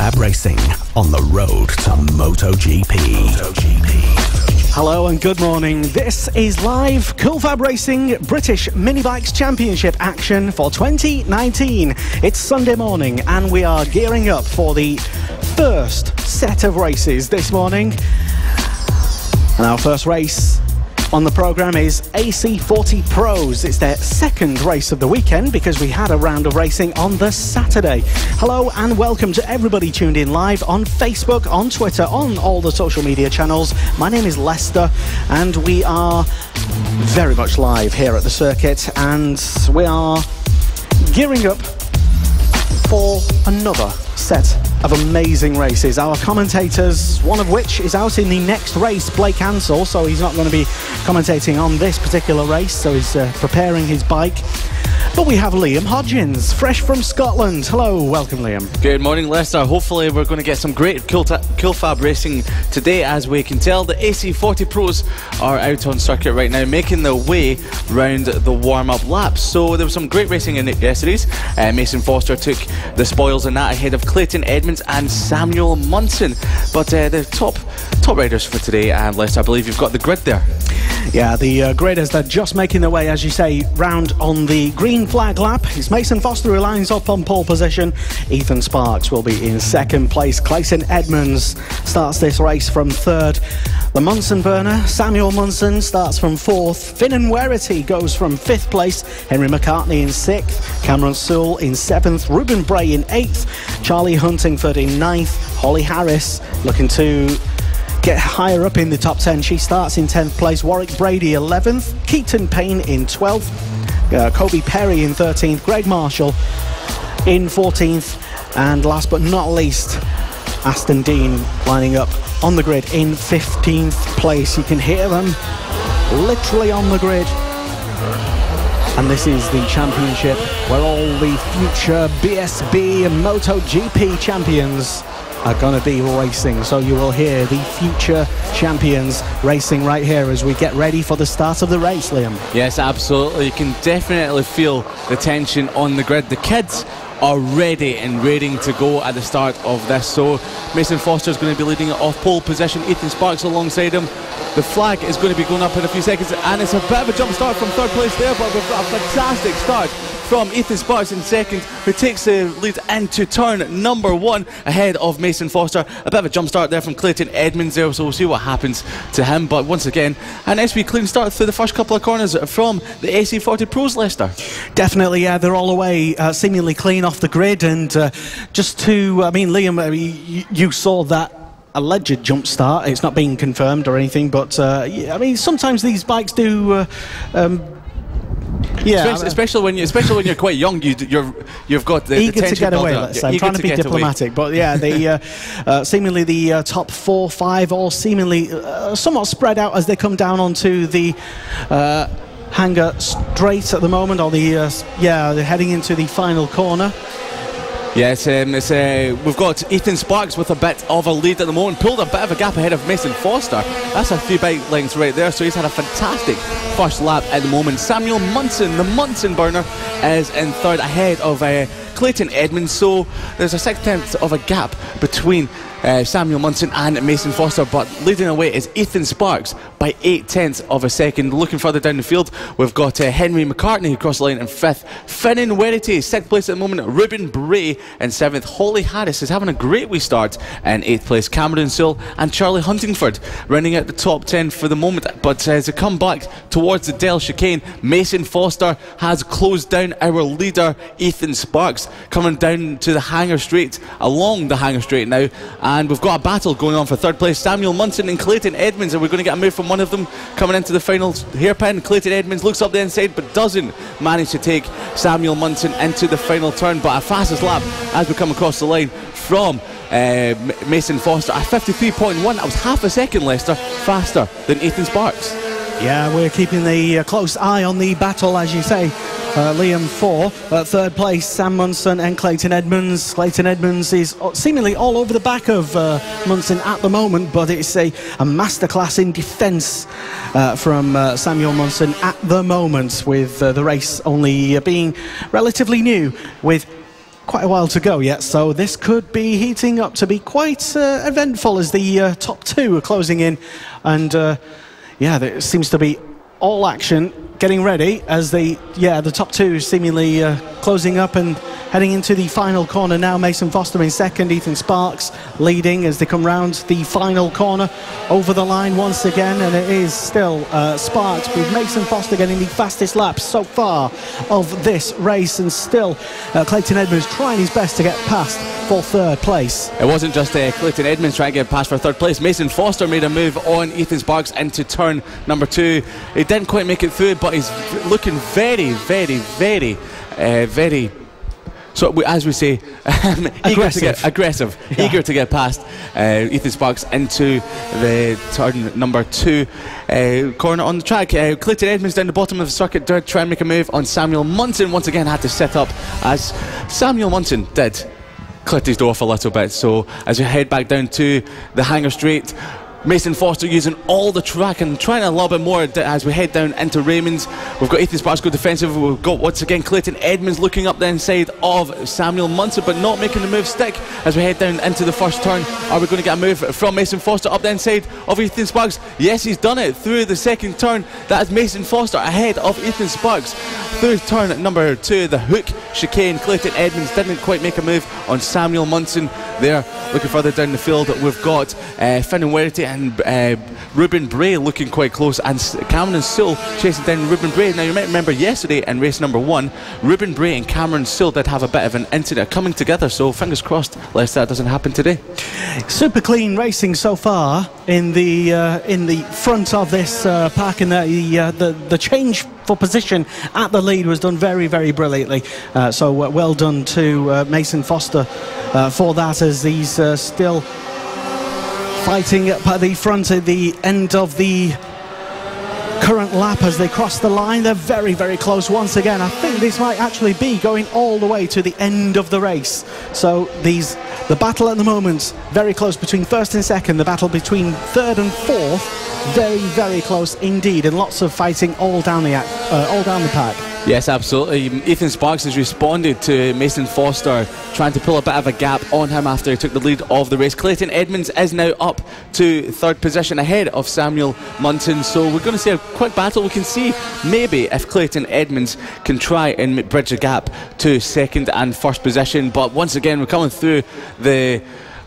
CoolFABRacing on the road to MotoGP. Hello and good morning. This is live CoolFABRacing British Mini Bikes Championship action for 2019. It's Sunday morning and we are gearing up for the first set of races this morning. And our first race on the programme is AC40 Pros. It's their second race of the weekend because we had a round of racing on the Saturday. Hello and welcome to everybody tuned in live on Facebook, on Twitter, on all the social media channels. My name is Lester and we are very much live here at the circuit and we are gearing up for another set of amazing races. Our commentators, one of which is out in the next race, Blake Hansel, so he's not going to be commentating on this particular race, so he's preparing his bike. But we have Liam Hodgins, fresh from Scotland. Hello, welcome Liam. Good morning, Lester. Hopefully we're going to get some great CoolFABRacing today. As we can tell, the AC40 Pros are out on circuit right now, making their way round the warm-up laps. So there was some great racing in yesterday's. Mason Foster took the spoils in that ahead of Clayton Edmonds and Samuel Munson. But the top riders for today, and Lester, I believe you've got the grid there. Yeah, the griders, they're just making their way, as you say, round on the green flag lap. It's Mason Foster who lines up on pole position. Ethan Sparks will be in second place. Clayton Edmonds starts this race from third. The Munson burner, Samuel Munson, starts from fourth. Finan Werity goes from fifth place. Henry McCartney in sixth. Cameron Sewell in seventh. Ruben Bray in eighth. Charlie Huntingford in ninth. Holly Harris looking to get higher up in the top 10. She starts in 10th place. Warwick Brady 11th. Keaton Payne in 12th. Kobe Perry in 13th. Greg Marshall in 14th. And last but not least, Aston Dean lining up on the grid in 15th place. You can hear them literally on the grid. And this is the championship where all the future BSB and MotoGP champions are going to be racing. So you will hear the future champions racing right here as we get ready for the start of the race, Liam. Yes, absolutely. You can definitely feel the tension on the grid. The kids are ready and raring to go at the start of this. So Mason Foster is going to be leading it off pole position. Ethan Sparks alongside him. The flag is going to be going up in a few seconds, and it's a bit of a jump start from third place there, but we've got a fantastic start from Ethan Sparks in second, who takes the lead into turn number one ahead of Mason Foster. A bit of a jump start there from Clayton Edmonds there, so we'll see what happens to him. But once again, a nice wee clean start through the first couple of corners from the AC40 Pros, Lester. Definitely, yeah, they're all away seemingly clean off the grid. And just to, I mean, Liam, you saw that alleged jump start. It's not being confirmed or anything, but I mean, sometimes these bikes do yeah, especially when you're quite young, you've got the eager tension to get away. Let's say. I'm trying to be diplomatic, but yeah, the seemingly the top 4, 5, all seemingly somewhat spread out as they come down onto the hangar straight at the moment, or the yeah, they're heading into the final corner. Yes, we've got Ethan Sparks with a bit of a lead at the moment, pulled a bit of a gap ahead of Mason Foster. That's a few bike lengths right there, so he's had a fantastic first lap at the moment. Samuel Munson, the Munson burner, is in third ahead of Clayton Edmonds, so there's a 6/10 of a gap between Samuel Munson and Mason Foster, but leading away is Ethan Sparks by 0.8 of a second. Looking further down the field, we've got Henry McCartney who crossed the line in 5th. Finan Werity, 6th place at the moment. Ruben Bray in 7th. Holly Harris is having a great wee start in 8th place. Cameron Sewell and Charlie Huntingford running at the top 10 for the moment, but as they come back towards the Dell chicane, Mason Foster has closed down our leader Ethan Sparks, coming down to the hangar straight, along the hangar straight now. And we've got a battle going on for third place. Samuel Munson and Clayton Edmonds, and we're going to get a move from one of them coming into the final hairpin. Clayton Edmonds looks up the inside but doesn't manage to take Samuel Munson into the final turn. But our fastest lap as we come across the line from Mason Foster at 53.1. That was half a second, Lester, faster than Ethan Sparks. Yeah, we're keeping the close eye on the battle, as you say. Liam for third place, Sam Munson and Clayton Edmonds. Clayton Edmonds is seemingly all over the back of Munson at the moment, but it's a masterclass in defence from Samuel Munson at the moment, with the race only being relatively new, with quite a while to go yet, so this could be heating up to be quite eventful as the top two are closing in. And yeah, there seems to be all action getting ready as the top two seemingly closing up and heading into the final corner now. Mason Foster in second, Ethan Sparks leading as they come round the final corner over the line once again, and it is still Sparks with Mason Foster getting the fastest lap so far of this race, and still Clayton Edmonds trying his best to get past for third place. It wasn't just Clayton Edmonds trying to get past for third place. Mason Foster made a move on Ethan Sparks into turn number 2. He didn't quite make it through, but he's looking very, so as we say, aggressive, eager to get past Ethan Sparks into the turn number 2 corner on the track. Clayton Edmonds down the bottom of the circuit did try and make a move on Samuel Munson. Once again had to set up as Samuel Munson did cut his door off a little bit. So as we head back down to the hangar straight, Mason Foster using all the track and trying a little bit more as we head down into Raymond's. We've got Ethan Sparks go defensive. We've got once again Clayton Edmonds looking up the inside of Samuel Munson, but not making the move stick as we head down into the first turn. Are we going to get a move from Mason Foster up the inside of Ethan Sparks? Yes, he's done it through the second turn. That is Mason Foster ahead of Ethan Sparks through turn number 2, the hook chicane. Clayton Edmonds didn't quite make a move on Samuel Munson there. Looking further down the field, we've got Finn and Werity and Ruben Bray looking quite close, and Cameron Sewell chasing down Ruben Bray. Now you might remember yesterday in race number 1, Ruben Bray and Cameron Sewell did have a bit of an incident coming together, so fingers crossed lest that doesn't happen today. Super clean racing so far in the front of this pack, and the change for position at the lead was done very, very brilliantly. So well done to Mason Foster for that, as he's still fighting at the front at the end of the current lap as they cross the line. They're very, very close once again. I think this might actually be going all the way to the end of the race. So the battle at the moment very close between first and second. The battle between third and fourth very, very close indeed, and lots of fighting all down the pack. Yes, absolutely. Ethan Sparks has responded to Mason Foster trying to pull a bit of a gap on him after he took the lead of the race. Clayton Edmonds is now up to third position ahead of Samuel Munson, so we're going to see a quick battle. We can see maybe if Clayton Edmonds can try and bridge the gap to second and first position, but once again we're coming through the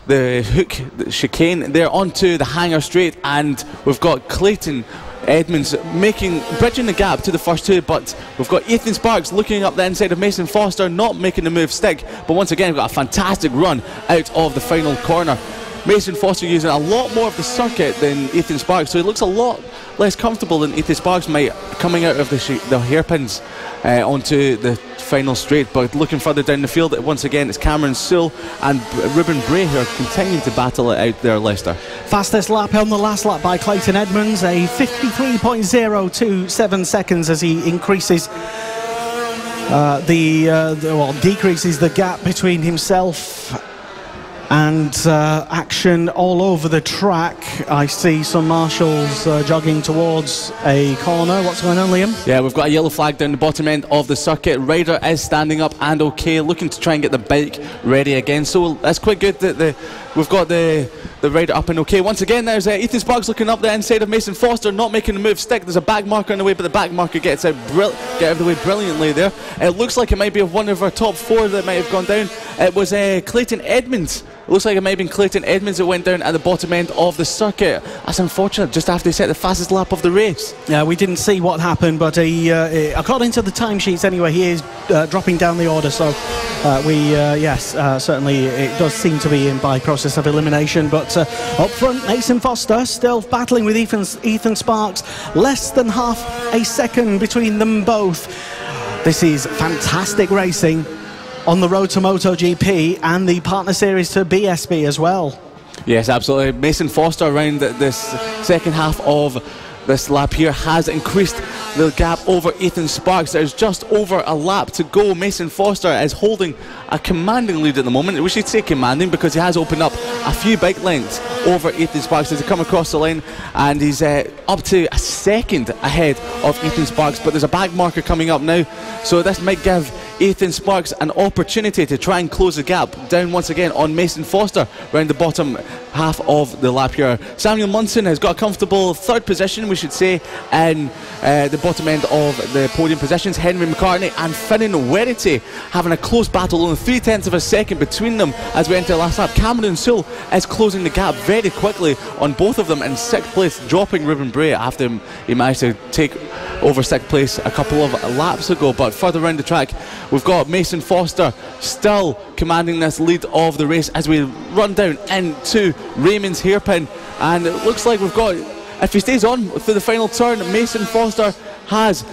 hook chicane there onto the hangar straight, and we've got Clayton Edmonds bridging the gap to the first two, but we've got Ethan Sparks looking up the inside of Mason Foster, not making the move stick, but once again we've got a fantastic run out of the final corner. Mason Foster using a lot more of the circuit than Ethan Sparks, so he looks a lot less comfortable than Ethan Sparks might coming out of the hairpins onto the final straight. But looking further down the field, once again it's Cameron Sewell and Ruben Bray who are continuing to battle it out there, Leicester. Fastest lap on the last lap by Clayton Edmonds, a 53.027 seconds as he increases decreases the gap between himself and action all over the track. I see some marshals jogging towards a corner. What's going on, Liam? Yeah, we've got a yellow flag down the bottom end of the circuit. Ryder is standing up and okay, looking to try and get the bike ready again. So that's quite good that we've got the rider up and okay. Once again, there's Ethan Sparks looking up the inside of Mason Foster, not making the move stick. There's a back marker in the way, but the back marker gets out of the way brilliantly there. It looks like it might be one of our top 4 that might have gone down. It was Clayton Edmonds. It looks like it might have been Clayton Edmonds that went down at the bottom end of the circuit. That's unfortunate, just after he set the fastest lap of the race. Yeah, we didn't see what happened, but according to the timesheets anyway, he is dropping down the order, so certainly it does seem to be in by process of elimination. But up front, Mason Foster still battling with Ethan Sparks, less than half a second between them both. This is fantastic racing on the road to MotoGP and the partner series to BSB as well. Yes, absolutely. Mason Foster around this second half of this lap here has increased the gap over Ethan Sparks. There's just over a lap to go. Mason Foster is holding a commanding lead at the moment. We should say commanding because he has opened up a few bike lengths over Ethan Sparks as he come across the line, and he's up to a second ahead of Ethan Sparks, but there's a back marker coming up now, so this might give Ethan Sparks an opportunity to try and close the gap down once again on Mason Foster around the bottom half of the lap here. Samuel Munson has got a comfortable third position, we should say, in the bottom end of the podium positions. Henry McCartney and Finnan Werity having a close battle, only 0.3 of a second between them as we enter the last lap. Cameron Sewell is closing the gap very quickly on both of them in 6th place, dropping Ruben Bray after he managed to take over 6th place a couple of laps ago. But further around the track, we've got Mason Foster still commanding this lead of the race as we run down into Raymond's hairpin, and it looks like we've got, if he stays on through the final turn, Mason Foster has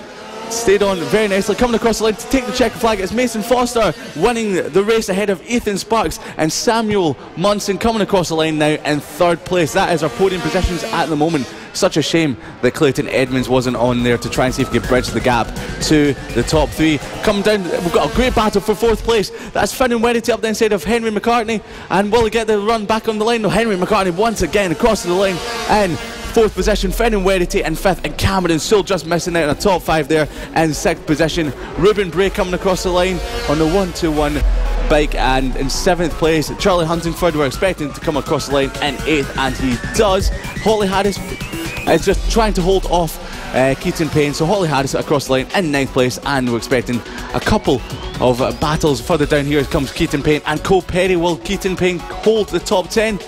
stayed on very nicely, coming across the line to take the checker flag. It's Mason Foster winning the race ahead of Ethan Sparks, and Samuel Munson coming across the line now in 3rd place. That is our podium positions at the moment. Such a shame that Clayton Edmonds wasn't on there to try and see if he could bridge the gap to the top 3. Coming down, we've got a great battle for 4th place. That's Finnan Werity up the inside of Henry McCartney, and will he get the run back on the line? No, Henry McCartney once again across the line and 4th position, Finnan Werity in 5th, and Cameron still just missing out on a top 5 there in 6th position. Ruben Bray coming across the line on the 1-2-1 bike, and in 7th place Charlie Huntingford, we're expecting to come across the line in 8th, and he does. Holly Harris is just trying to hold off Keaton Payne, so Holly Harris across the line in 9th place, and we're expecting a couple of battles further down. Here comes Keaton Payne and Cole Perry. Will Keaton Payne hold the top 10?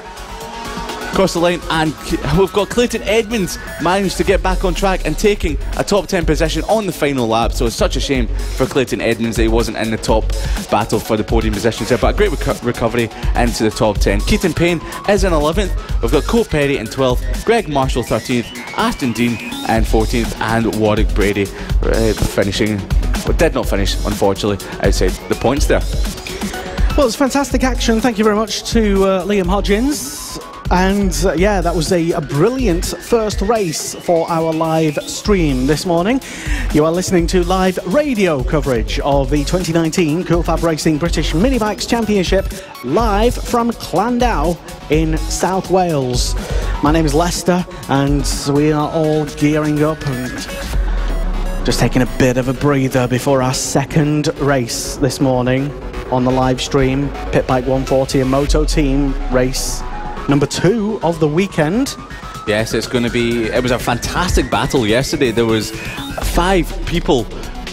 Across the line, and we've got Clayton Edmonds managed to get back on track and taking a top 10 position on the final lap, so it's such a shame for Clayton Edmonds that he wasn't in the top battle for the podium positions there, but a great recovery into the top 10. Keaton Payne is in 11th, we've got Cole Perry in 12th, Greg Marshall 13th, Ashton Dean in 14th, and Warwick Brady finishing, but did not finish unfortunately outside the points there. Well, it's fantastic action. Thank you very much to Liam Hodgins. And yeah, that was a brilliant first race for our live stream this morning. You are listening to live radio coverage of the 2019 CoolFABRacing British Mini Bikes Championship, live from Llandow in South Wales. My name is Lester, and we are all gearing up and just taking a bit of a breather before our second race this morning on the live stream. Pit Bike 140 and Moto Team race number 2 of the weekend. Yes, it's going to be, it was a fantastic battle yesterday. There was 5 people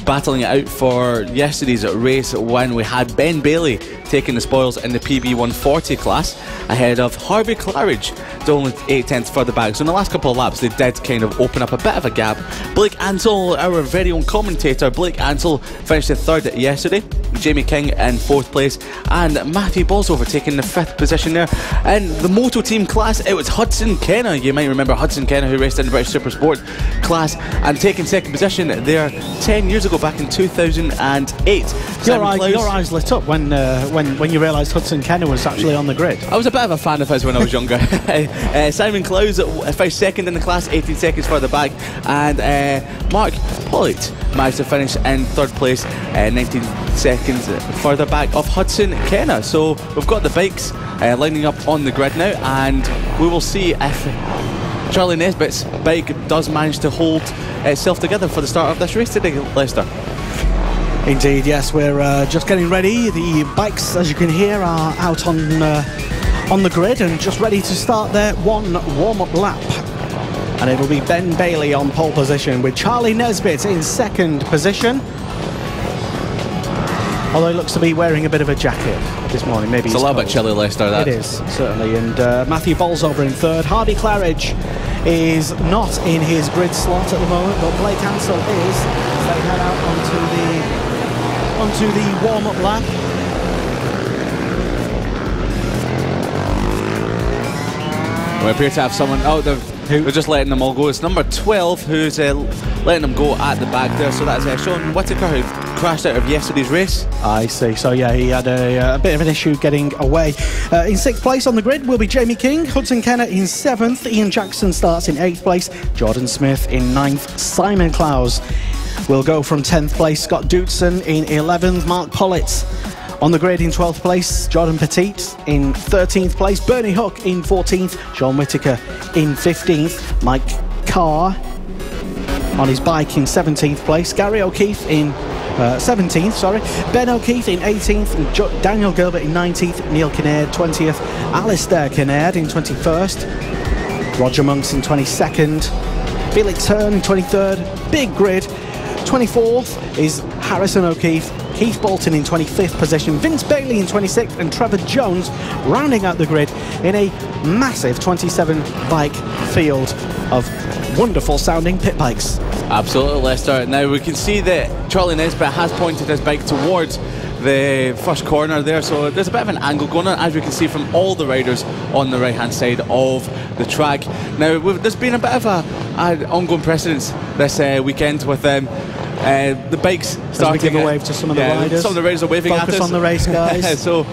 battling it out for yesterday's race when we had Ben Bailey taking the spoils in the PB 140 class ahead of Harvey Claridge, only 0.8 further back. So in the last couple of laps they did kind of open up a bit of a gap. Blake Ansell, our very own commentator, Blake Ansell finished in 3rd yesterday, Jamie King in 4th place, and Matthew Bolsover taking the 5th position there. In the Moto Team class, it was Hudson Kenna. You might remember Hudson Kenna, who raced in the British Super Sport class and taking 2nd position there 10 years ago, back in 2008. Your eyes lit up when you realised Hudson Kenna was actually on the grid. I was a bit of a fan of his when I was younger. Simon Clowes finished 2nd in the class, 18 seconds further back, and Mark Pollitt managed to finish in 3rd place, 19 seconds further back of Hudson Kenna. So we've got the bikes lining up on the grid now, and we will see if Charlie Nesbitt's bike does manage to hold itself together for the start of this race today, Lester. Indeed, yes, we're just getting ready. The bikes, as you can hear, are out on the grid and just ready to start their one warm-up lap. And it'll be Ben Bailey on pole position with Charlie Nesbitt in 2nd position. Although he looks to be wearing a bit of a jacket this morning. Maybe it's a little bit chilly, Lester, that. It is, certainly. And Matthew Bolsover in 3rd. Harvey Claridge is not in his grid slot at the moment, but Blake Ansell is. They head out onto the warm-up lap. We appear to have someone out there. We're just letting them all go. It's number 12 who's letting them go at the back there. So that's Sean Whittaker, who crashed out of yesterday's race. I see. So yeah, he had a bit of an issue getting away. In 6th place on the grid will be Jamie King. Hudson Kenna in 7th. Ian Jackson starts in 8th place. Jordan Smith in 9th. Simon Clowes will go from 10th place. Scott Dootson in 11th. Mark Pollitt On the grid in 12th place, Jordan Petit in 13th place, Bernie Hook in 14th, Sean Whittaker in 15th, Mike Carr on his bike in 17th place, Gary O'Keefe in 17th, Ben O'Keefe in 18th, and Daniel Gilbert in 19th, Neil Kinnaird 20th, Alistair Kinnaird in 21st, Roger Monks in 22nd, Felix Hearn in 23rd, big grid. 24th is Harrison O'Keefe, Keith Bolton in 25th position, Vince Bailey in 26th, and Trevor Jones rounding out the grid in a massive 27 bike field of wonderful sounding pit bikes. Absolutely, Lester. Now we can see that Charlie Nesbitt has pointed his bike towards the first corner there, so there's a bit of an angle going on, as we can see from all the riders on the right hand side of the track. Now there's been a bit of an ongoing precedence this weekend with the bikes starting. As we give a wave to some of the riders. Some of the riders are waving at us. Focus on the race, guys. So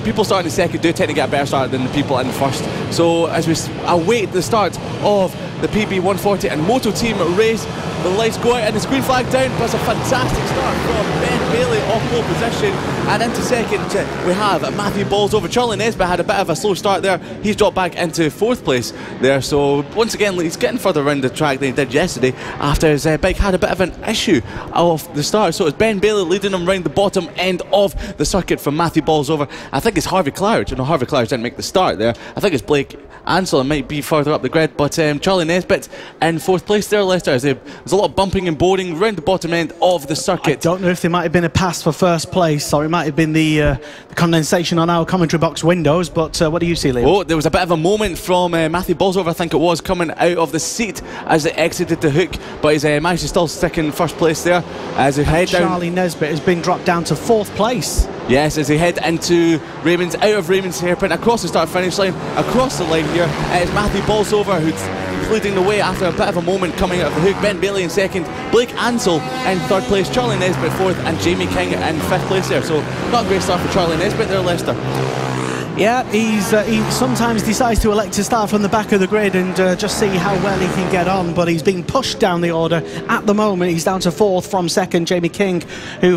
people starting in second do tend to get a better start than the people in the first. So as we await the start of the PB 140 and Moto Team race, the lights go out and the green flag down, but it's a fantastic start from Ben Bailey off pole position, and into second we have Matthew Bolsover. Charlie Nesbitt had a bit of a slow start there, he's dropped back into 4th place there, so once again he's getting further around the track than he did yesterday after his bike had a bit of an issue off the start. So it's Ben Bailey leading him round the bottom end of the circuit from Matthew Bolsover. I think it's Harvey Cloud. No, Harvey Cloud didn't make the start there. I think it's Blake Ansel might be further up the grid, but Charlie Nesbitt in 4th place there, Lester. There's a lot of bumping and boarding round the bottom end of the circuit. I don't know if there might have been a pass for 1st place, or it might have been the condensation on our commentary box windows, but what do you see, Liam? Oh, there was a bit of a moment from Matthew Bolsover, I think it was, coming out of the seat as they exited the hook, but he's managed to still stick in 1st place there as he head down. Charlie Nesbitt has been dropped down to 4th place. Yes, as they head into Raymond's, out of Raymond's hairpin, across the start finish line, across the line here, it's Matthew Bolsover who's leading the way after a bit of a moment coming out of the hook. Ben Bailey in 2nd, Blake Ansel in 3rd place, Charlie Nesbitt 4th, and Jamie King in 5th place there. So not a great start for Charlie Nesbitt there, Lester. Yeah, he sometimes decides to elect to start from the back of the grid and just see how well he can get on, but he's being pushed down the order. At the moment he's down to 4th from 2nd. Jamie King, who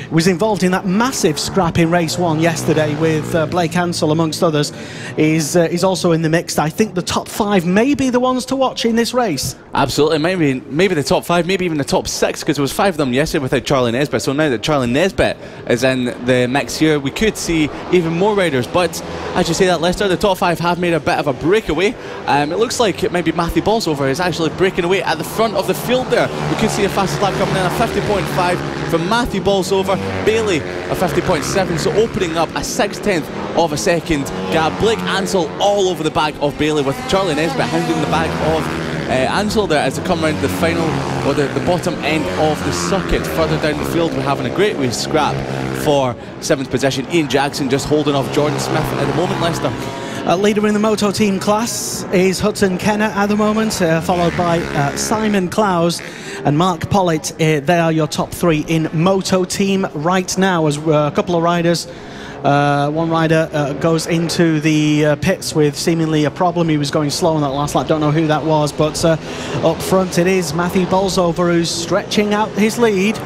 was involved in that massive scrap in race 1 yesterday with Blake Ansel amongst others, is also in the mix. I think the top 5 may be the ones to watch in this race. Absolutely, maybe the top 5, maybe even the top 6, because there was 5 of them yesterday without Charlie Nesbitt. So now that Charlie Nesbitt is in the mix here, we could see even more riders. But as you say that, Lester, the top 5 have made a bit of a breakaway. It looks like maybe Matthew Bolsover is actually breaking away at the front of the field there. We could see a fastest lap coming in, a 50.5 from Matthew Bolsover, Bailey a 50.7, so opening up a 6/10 of a second gap. Blake Ansel all over the back of Bailey, with Charlie Nesbitt hounding the back of Ansel there as they come round the final, or the bottom end of the circuit. Further down the field we're having a great wee scrap for 7th position. Ian Jackson just holding off Jordan Smith at the moment, Lester. Leader in the Moto Team class is Hudson Kenner at the moment, followed by Simon Clowes and Mark Pollitt. They are your top 3 in Moto Team right now, as a couple of riders. One rider goes into the pits with seemingly a problem. He was going slow on that last lap. Don't know who that was, but up front it is Matthew Bolsover who's stretching out his lead.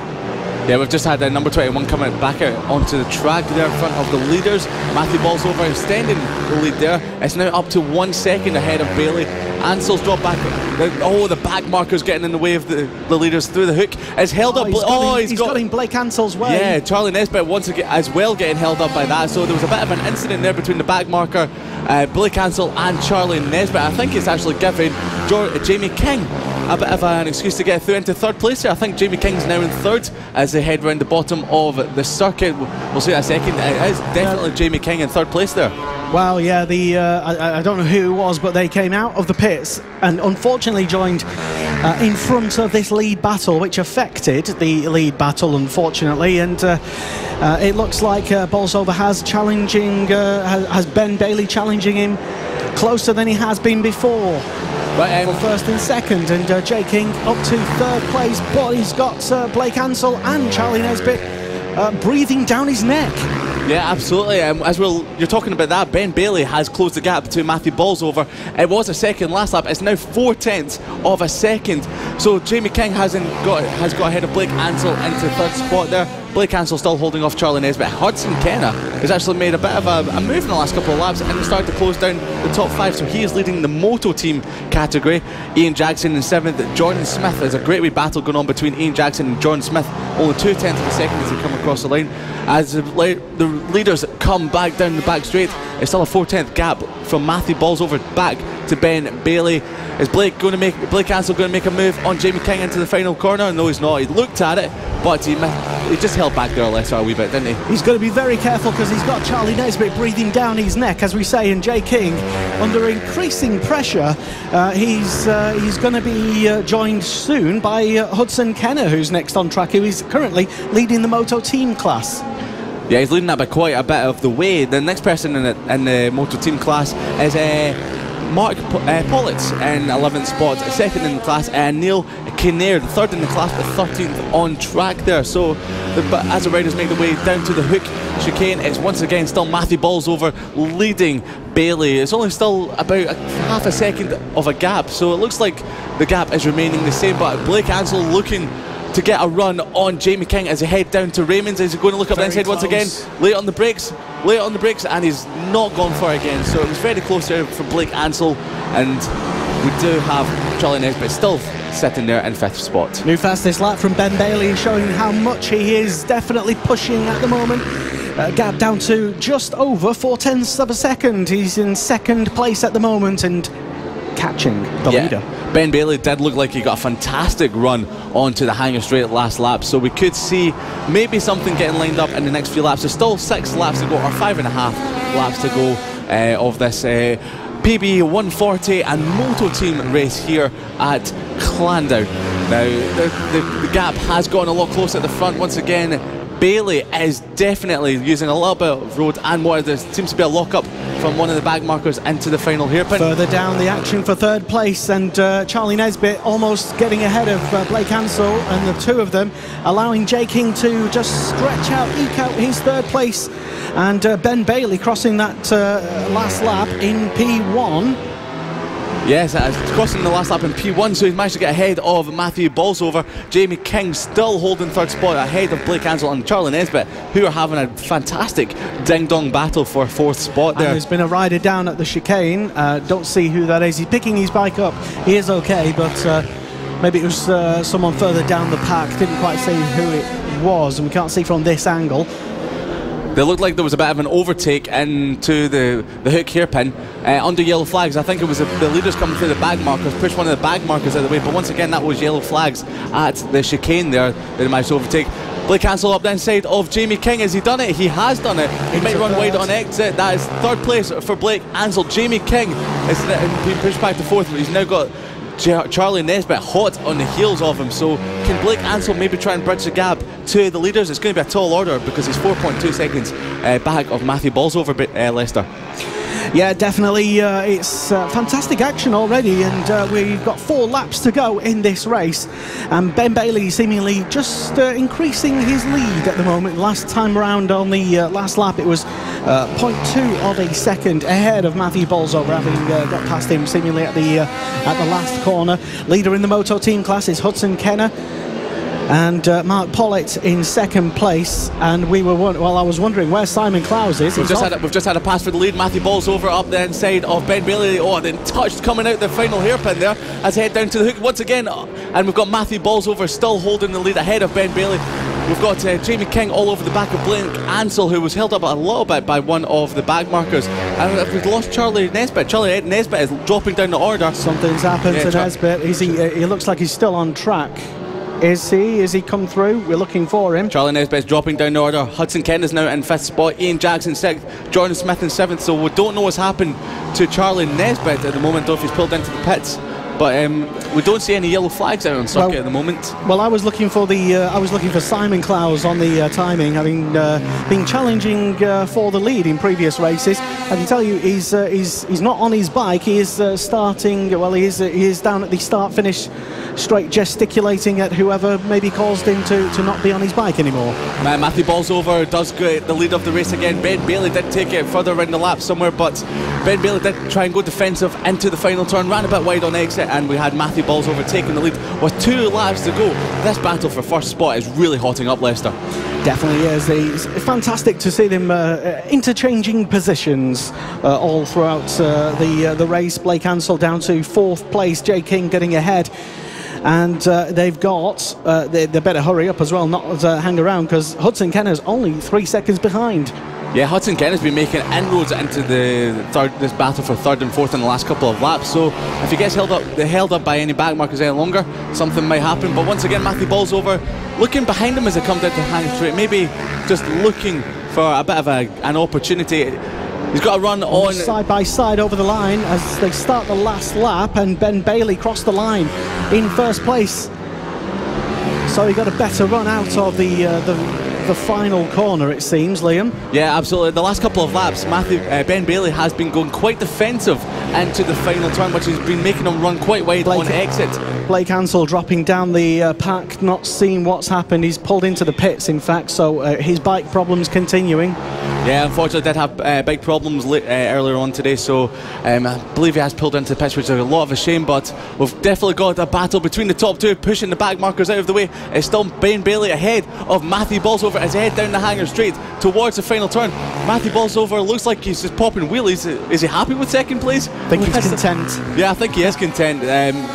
Yeah, we've just had number 21 coming back out onto the track there in front of the leaders. Matthew Bolsover extending the lead there. It's now up to 1 second ahead of Bailey. Ansel's dropped back. The back marker's getting in the way of the leaders through the hook. It's held up. He's got in Blake Ansel's way. Yeah, Charlie Nesbitt once again as well getting held up by that. So there was a bit of an incident there between the back marker, Blake Ansel, and Charlie Nesbitt. I think it's actually giving Jamie King a bit of an excuse to get through into 3rd place here. I think Jamie King's now in 3rd as they head round the bottom of the circuit. We'll see in a second. It is definitely Jamie King in 3rd place there. Well, yeah, I don't know who it was, but they came out of the pits and unfortunately joined in front of this lead battle, which affected the lead battle, unfortunately. And it looks like Bolsover has Ben Bailey challenging him closer than he has been before. But, for 1st and 2nd, and Jay King up to 3rd place, but he's got Blake Ansel and Charlie Nesbitt breathing down his neck. Yeah, absolutely. As you're talking about that, Ben Bailey has closed the gap to Matthew Bolsover. It was a second last lap. It's now 4/10 of a second. So Jamie King has got ahead of Blake Ansel into 3rd spot there. Blake Ansell still holding off Charlie Nesbitt. Hudson Kenna has actually made a bit of a move in the last couple of laps and started to close down the top 5, so he is leading the Moto team category. Ian Jackson in 7th. Jordan Smith. There's a great wee battle going on between Ian Jackson and Jordan Smith, only 2/10 of a second as they come across the line. As the leaders come back down the back straight, it's still a 4/10 gap from Matthew Bolsover back to Ben Bailey. Is Blake Ansell going to make a move on Jamie King into the final corner? No, he's not. He looked at it, but he just held back there a wee bit, didn't he? He's got to be very careful because he's got Charlie Nesbitt breathing down his neck, as we say, and Jay King under increasing pressure. He's going to be joined soon by Hudson Kenna, who's next on track, who is currently leading the Moto team class. Yeah, he's leading that by quite a bit of the way. The next person in the Moto team class is Mark Pollitt in 11th spot, 2nd in the class, and Neil Kinnaird, 3rd in the class, but 13th on track there. So as the riders make their way down to the hook chicane, it's once again still Matthew Bolsover leading Bailey. It's only still about half a second of a gap, so it looks like the gap is remaining the same, but Blake Ansell looking to get a run on Jamie King as he head down to Raymond's. Is he going to look up the inside once again? Late on the brakes, and he's not gone for it again. So it was very close there for Blake Ansell, and we do have Charlie Nesbitt still sitting there in 5th spot. New fastest lap from Ben Bailey, showing how much he is definitely pushing at the moment. Gap down to just over 4/10 of a second. He's in 2nd place at the moment and catching the leader. Ben Bailey did look like he got a fantastic run onto the hanger straight last lap, so we could see maybe something getting lined up in the next few laps. There's still 6 laps to go, or 5.5 laps to go of this PB 140 and Moto team race here at Clandau. Now the gap has gotten a lot closer at the front once again. Bailey is definitely using a little bit of road and water. There seems to be a lock-up from one of the bag markers into the final hairpin. Further down the action for 3rd place, and Charlie Nesbitt almost getting ahead of Blake Ansell, and the two of them allowing Jay King to just stretch out, eke out his 3rd place, and Ben Bailey crossing that last lap in P1. Yes, crossing the last lap in P1, so he's managed to get ahead of Matthew Bolsover. Jamie King still holding 3rd spot ahead of Blake Ansell and Charlie Nesbitt, who are having a fantastic ding-dong battle for 4th spot there. And there's been a rider down at the chicane. Don't see who that is. He's picking his bike up. He is okay, but maybe it was someone further down the pack. Didn't quite see who it was, and we can't see from this angle. They looked like there was a bit of an overtake into the hook hairpin under yellow flags. I think it was the leaders coming through the bag markers, pushed one of the bag markers out of the way, but once again that was yellow flags at the chicane there that they managed to overtake. Blake Ansell up the inside of Jamie King. Has he done it? He has done it. He might run wide on exit. That is 3rd place for Blake Ansell. Jamie King is being pushed back to 4th, but he's now got Charlie Nesbitt hot on the heels of him. So can Blake Ansell maybe try and bridge the gap to the leaders? It's going to be a tall order because he's 4.2 seconds back of Matthew Bolsover, Leicester. Yeah, definitely. It's fantastic action already, and we've got 4 laps to go in this race. And Ben Bailey seemingly just increasing his lead at the moment. Last time round on the last lap, it was 0.2 of a second ahead of Matthew Bolsover, having got past him seemingly at the last corner. Leader in the Moto team class is Hudson Kenna, and Mark Pollitt in 2nd place. And I was wondering where Simon Clowes is. We've just had a pass for the lead. Matthew Bolsover up the inside of Ben Bailey. Oh, then touched coming out the final hairpin there as he head down to the hook once again. And we've got Matthew Bolsover still holding the lead ahead of Ben Bailey. We've got Jamie King all over the back of Blake Ansell, who was held up a little bit by one of the bag markers. And we've lost Charlie Nesbitt. Charlie Nesbitt is dropping down the order. Something's happened to Nesbitt. He looks like he's still on track. Is he? Has he come through? We're looking for him. Charlie Nesbitt's dropping down the order. Hudson Kent is now in 5th spot. Ian Jackson 6th. Jordan Smith in 7th. So we don't know what's happened to Charlie Nesbitt at the moment, though, if he's pulled into the pits. But we don't see any yellow flags out on circuit at the moment. Well, I was looking for Simon Clowes on the timing, having been challenging for the lead in previous races. I can tell you, he's not on his bike. He is starting. Well, he is down at the start-finish straight, gesticulating at whoever maybe caused him to not be on his bike anymore. Matthew Bolsover does get the lead of the race again. Ben Bailey did take it further around the lap somewhere, but Ben Bailey did try and go defensive into the final turn, ran a bit wide on exit, and we had Matthew Bolsover taking the lead with 2 laps to go. This battle for first spot is really hotting up Leicester. Definitely is. It's fantastic to see them interchanging positions all throughout the race. Blake Ansell down to 4th place, Jay King getting ahead. And they've got, they better hurry up as well, not hang around, because Hudson Kenner's only 3 seconds behind. Yeah, Hudson Kenner's been making inroads into this battle for 3rd and 4th in the last couple of laps, so if he gets held up by any back markers any longer, something might happen. But once again, Matthew Bolsover looking behind him as they come down to hang straight, maybe just looking for a bit of an opportunity. He's got to run on side by side over the line as they start the last lap, and Ben Bailey crossed the line in 1st place. So he got a better run out of the final corner, it seems, Liam. Yeah, absolutely. The last couple of laps, Ben Bailey has been going quite defensive into the final turn, which has been making him run quite wide on exit. Blake Ansell dropping down the pack, not seeing what's happened. He's pulled into the pits, in fact, so his bike problems continuing. Yeah, unfortunately did have bike problems earlier on today, so I believe he has pulled into the pitch, which is a lot of a shame, but we've definitely got a battle between the top 2, pushing the back markers out of the way. It's still Ben Bailey ahead of Matthew Bolsover as he head down the hanger straight towards the final turn. Matthew Bolsover looks like he's just popping wheelies. Is he happy with 2nd place? I think he's content. Yeah, I think he is content.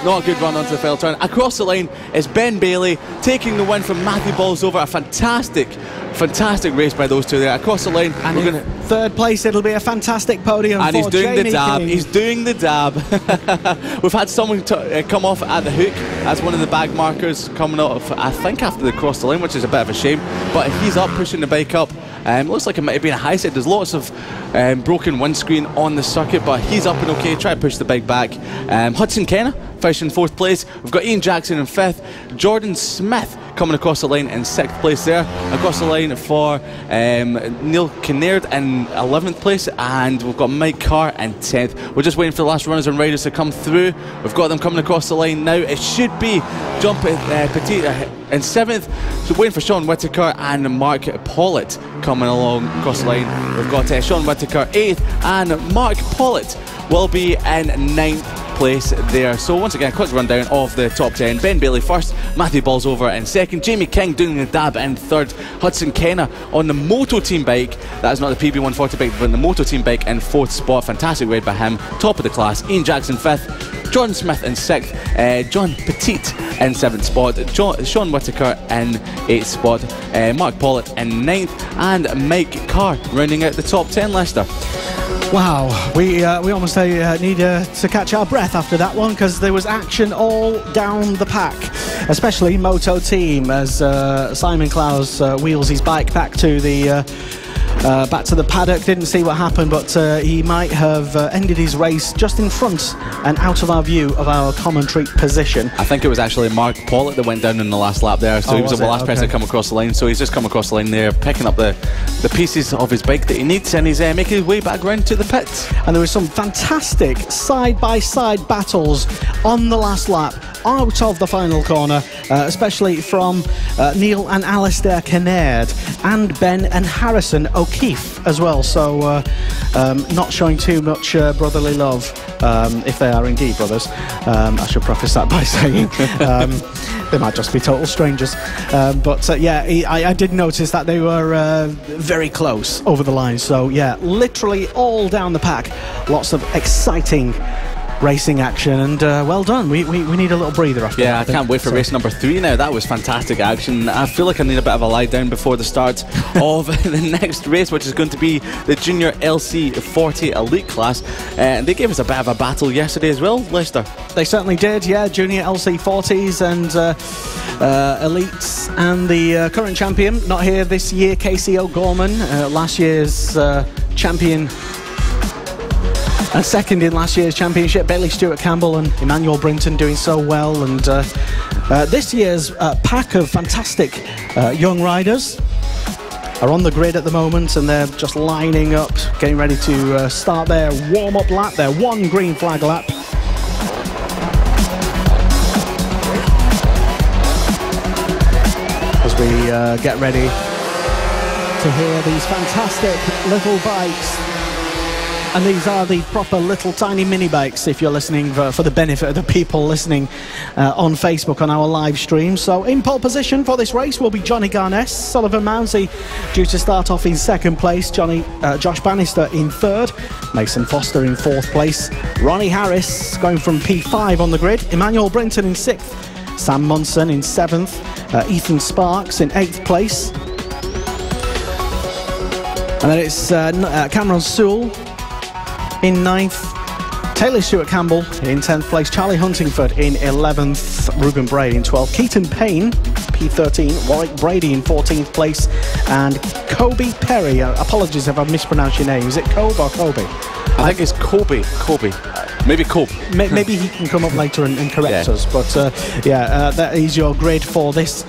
Not a good run onto the final turn. Across the line is Ben Bailey taking the win from Matthew Bolsover. A fantastic race by those two there. Across the line, and we're going to 3rd place. It'll be a fantastic podium. And he's doing Jamie the dab. King. He's doing the dab. We've had someone come off at the hook as one of the bag markers coming off, I think, after they crossed the line, which is a bit of a shame. But he's up, pushing the bike up. Looks like it might have been a high set. There's lots of broken windscreen on the circuit, but he's up and okay. Try to push the bike back. Hudson Kenner finishing 4th place. We've got Ian Jackson in 5th. Jordan Smith coming across the line in 6th place there. Across the line for Neil Kinnaird in 11th place, and we've got Mike Carr in 10th. We're just waiting for the last runners and riders to come through. We've got them coming across the line now. It should be John Petit in 7th. So waiting for Sean Whittaker and Mark Pollitt coming along across the line. We've got Sean Whittaker 8th, and Mark Pollitt will be in 9th place there. So once again, a quick rundown of the top 10. Ben Bailey 1st, Matthew Bolsover in 2nd, Jamie King doing the dab in 3rd, Hudson Kenner on the Moto Team bike, that is not the PB140 bike but the Moto Team bike, in 4th spot. Fantastic ride by him, top of the class. Ian Jackson 5th, Jordan Smith in 6th, John Petit in 7th spot, Sean Whittaker in 8th spot, Mark Pollitt in 9th, and Mike Carr rounding out the top 10, Leicester. Wow, we almost need to catch our breath after that one, because there was action all down the pack, especially Moto Team, as Simon Clowes wheels his bike back to the paddock. Didn't see what happened, but he might have ended his race just in front and out of our view of our commentary position. I think it was actually Mark Pollitt that went down in the last lap there, so he was the last person to come across the line, so he's just come across the line there, picking up the pieces of his bike that he needs, and he's making his way back round to the pits. And there was some fantastic side-by-side battles on the last lap out of the final corner, especially from Neil and Alistair Kinnaird, and Ben and Harrison O'Keefe as well, so not showing too much brotherly love, if they are indeed brothers. I should preface that by saying they might just be total strangers, but yeah, I did notice that they were very close over the line, so yeah, literally all down the pack, lots of exciting racing action, and well done. We need a little breather after that. Yeah, I can't wait for race number 3 now. That was fantastic action. I feel like I need a bit of a lie down before the start of the next race, which is going to be the Junior LC40 Elite class. And they gave us a bit of a battle yesterday as well, Leicester. They certainly did, yeah. Junior LC40s and Elites, and the current champion, not here this year, Casey O'Gorman, last year's champion and second in last year's championship. Bailey Stewart Campbell and Emmanuel Brinton doing so well, and this year's pack of fantastic young riders are on the grid at the moment, and they're just lining up, getting ready to start their warm-up lap, their one green flag lap. As we get ready to hear these fantastic little bikes And these are the proper little tiny mini bikes if you're listening for the benefit of the people listening on Facebook on our live stream. So in pole position for this race will be Johnny Garness, Sullivan Mounsey due to start off in second place, Josh Bannister in third, Mason Foster in fourth place, Ronnie Harris going from P5 on the grid, Emmanuel Brinton in sixth, Sam Munson in seventh, Ethan Sparks in eighth place. And then it's Cameron Sewell in ninth, Taylor Stewart Campbell in 10th place, Charlie Huntingford in 11th, Ruben Bray in 12th, Keaton Payne, P13, Warwick Brady in 14th place, and Kobe Perry. Apologies if I've mispronounced your name. Is it Kobe or Kobe? I think it's Kobe. Maybe Kobe. Maybe he can come up later and correct us. But that is your grid for this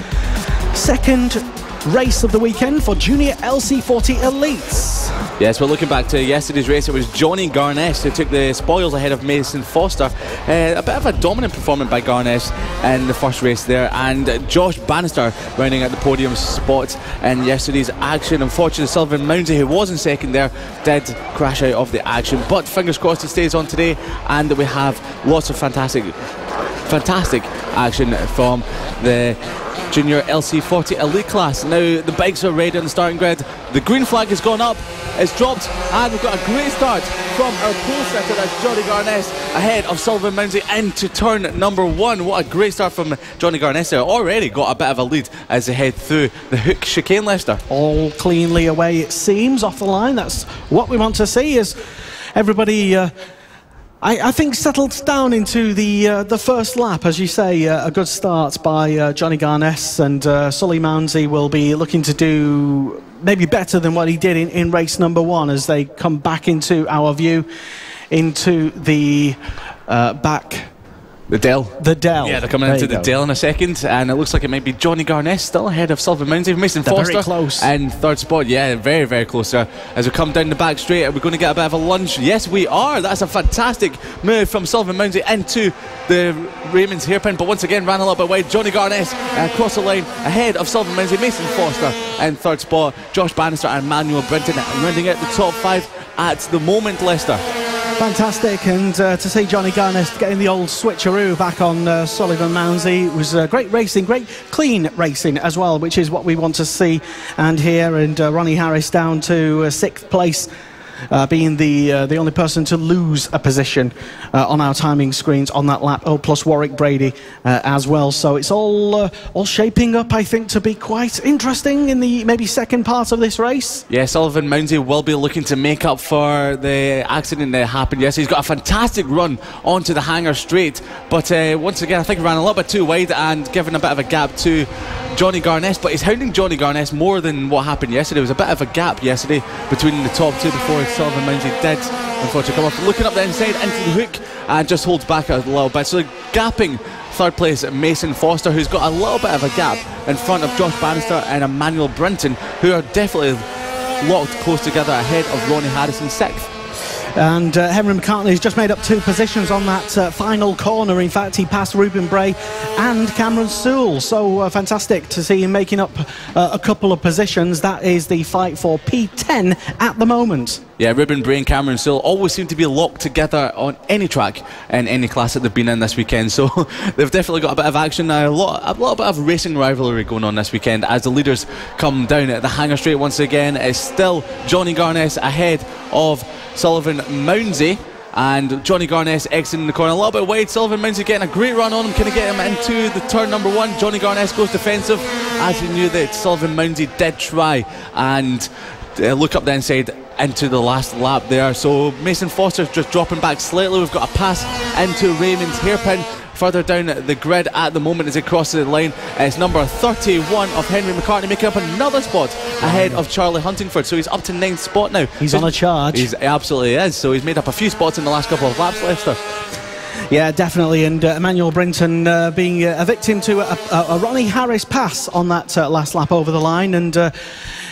second race of the weekend for Junior LC40 Elites. Yes, we're looking back to yesterday's race. It was Johnny Garness who took the spoils ahead of Mason Foster. A bit of a dominant performance by Garness in the first race there, and Josh Bannister rounding out the podium spot in yesterday's action. Unfortunately, Sullivan Mounsey, who was in second there, did crash out of the action, but fingers crossed he stays on today, and we have lots of fantastic action from the Junior LC40 Elite class. Now the bikes are ready on the starting grid. The green flag has gone up, it's dropped, and we've got a great start from our pole setter, that's Johnny Garness, ahead of Sullivan Mounsey into turn number one. What a great start from Johnny Garness there. Already got a bit of a lead as they head through the hook chicane, Leicester. All cleanly away, it seems, off the line. That's what we want to see, is everybody I think settled down into the first lap, as you say. A good start by Johnny Garness, and Sully Mounsey will be looking to do maybe better than what he did in race number one as they come back into our view, into the back. The Dell. Yeah, they're coming into the Dell in a second, and it looks like it might be Johnny Garness still ahead of Sullivan Mounsey. Mason Foster very close in third spot. Yeah, very, very close there. As we come down the back straight, are we going to get a bit of a lunge? Yes, we are. That's a fantastic move from Sullivan Mounsey into the Raymond's hairpin, but once again ran a little bit wide. Johnny Garness across the line ahead of Sullivan Mounsey. Mason Foster in third spot. Josh Bannister and Manuel Brinton rounding out the top five at the moment, Leicester. Fantastic, and to see Johnny Garness getting the old switcheroo back on Sullivan Mounsey was great racing, great clean racing as well, which is what we want to see and hear. And Ronnie Harris down to sixth place, being the only person to lose a position on our timing screens on that lap. Oh, plus Warwick Brady as well. So it's all shaping up, I think, to be quite interesting in the maybe second part of this race. Yeah, Sullivan Mounsey will be looking to make up for the accident that happened yesterday. He's got a fantastic run onto the hanger straight, but once again I think he ran a little bit too wide and given a bit of a gap to Johnny Garness, but he's hounding Johnny Garness more than what happened yesterday. There was a bit of a gap yesterday between the top two before Sullivan Mounsey did unfortunately come off. Looking up the inside into the hook and just holds back a little bit. So gapping third place Mason Foster, who's got a little bit of a gap in front of Josh Bannister and Emmanuel Brinton, who are definitely locked close together ahead of Ronnie Harris in sixth. And Henry McCartney has just made up two positions on that final corner. In fact, he passed Ruben Bray and Cameron Sewell. So fantastic to see him making up a couple of positions. That is the fight for P10 at the moment. Yeah, Ruben Bray and Cameron Sewell always seem to be locked together on any track in any class that they've been in this weekend. So they've definitely got a bit of action now. A little bit of racing rivalry going on this weekend as the leaders come down at the hanger straight once again. It's still Johnny Garness ahead of Sullivan Mounsey, and Johnny Garness exiting the corner a little bit wide. Sullivan Mounsey getting a great run on him. Can he get him into the turn number one? Johnny Garness goes defensive as he knew that Sullivan Mounsey did try and look up the inside into the last lap there. So Mason Foster just dropping back slightly. We've got a pass into Raymond's hairpin further down the grid at the moment as he crosses the line. It's number 31 of Henry McCartney making up another spot ahead of Charlie Huntingford. So he's up to 9th spot now. He's on a charge. He absolutely is. So he's made up a few spots in the last couple of laps, Leicester. Yeah, definitely. And Emmanuel Brinton being a victim to a Ronnie Harris pass on that last lap over the line. And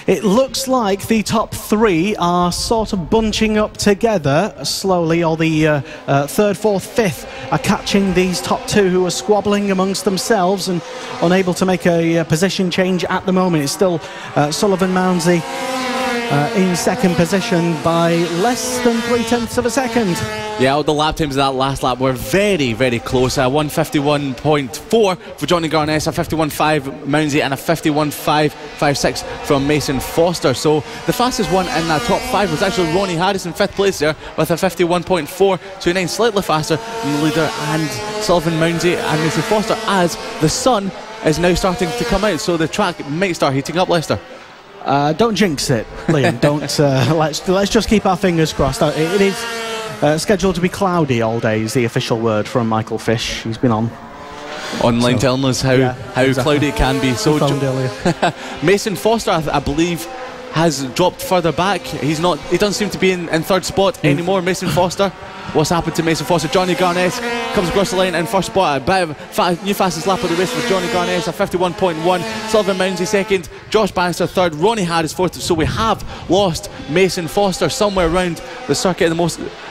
it looks like the top three are sort of bunching up together slowly, or the third, fourth, fifth are catching these top two who are squabbling amongst themselves and unable to make a position change at the moment. It's still Sullivan Mounsey in second position by less than 0.3 of a second. Yeah, all the lap times of that last lap were very, very close. 1:51.4 for Johnny Garness, a 51.5 Mounsey, and a 51.556 from Mason Foster. So the fastest one in that top 5 was actually Ronnie Harris in 5th place there with a 51.429, slightly faster than the leader and Sullivan Mounsey and Mason Foster, as the sun is now starting to come out. So the track might start heating up, Lester. Don't jinx it, Liam. Don't. Let's just keep our fingers crossed. It is scheduled to be cloudy all day, is the official word from Michael Fish. He's been online telling us how exactly. Cloudy it can be. So Mason Foster, I believe, has dropped further back. He doesn't seem to be in 3rd spot anymore. Mason Foster. What's happened to Mason Foster? Johnny Garness comes across the line in 1st spot. A bit of new fastest lap of the race for Johnny Garness, a 51.1. Sullivan Mounsey 2nd. Josh Bannister 3rd. Ronnie Harris 4th. So we have lost Mason Foster somewhere around the circuit.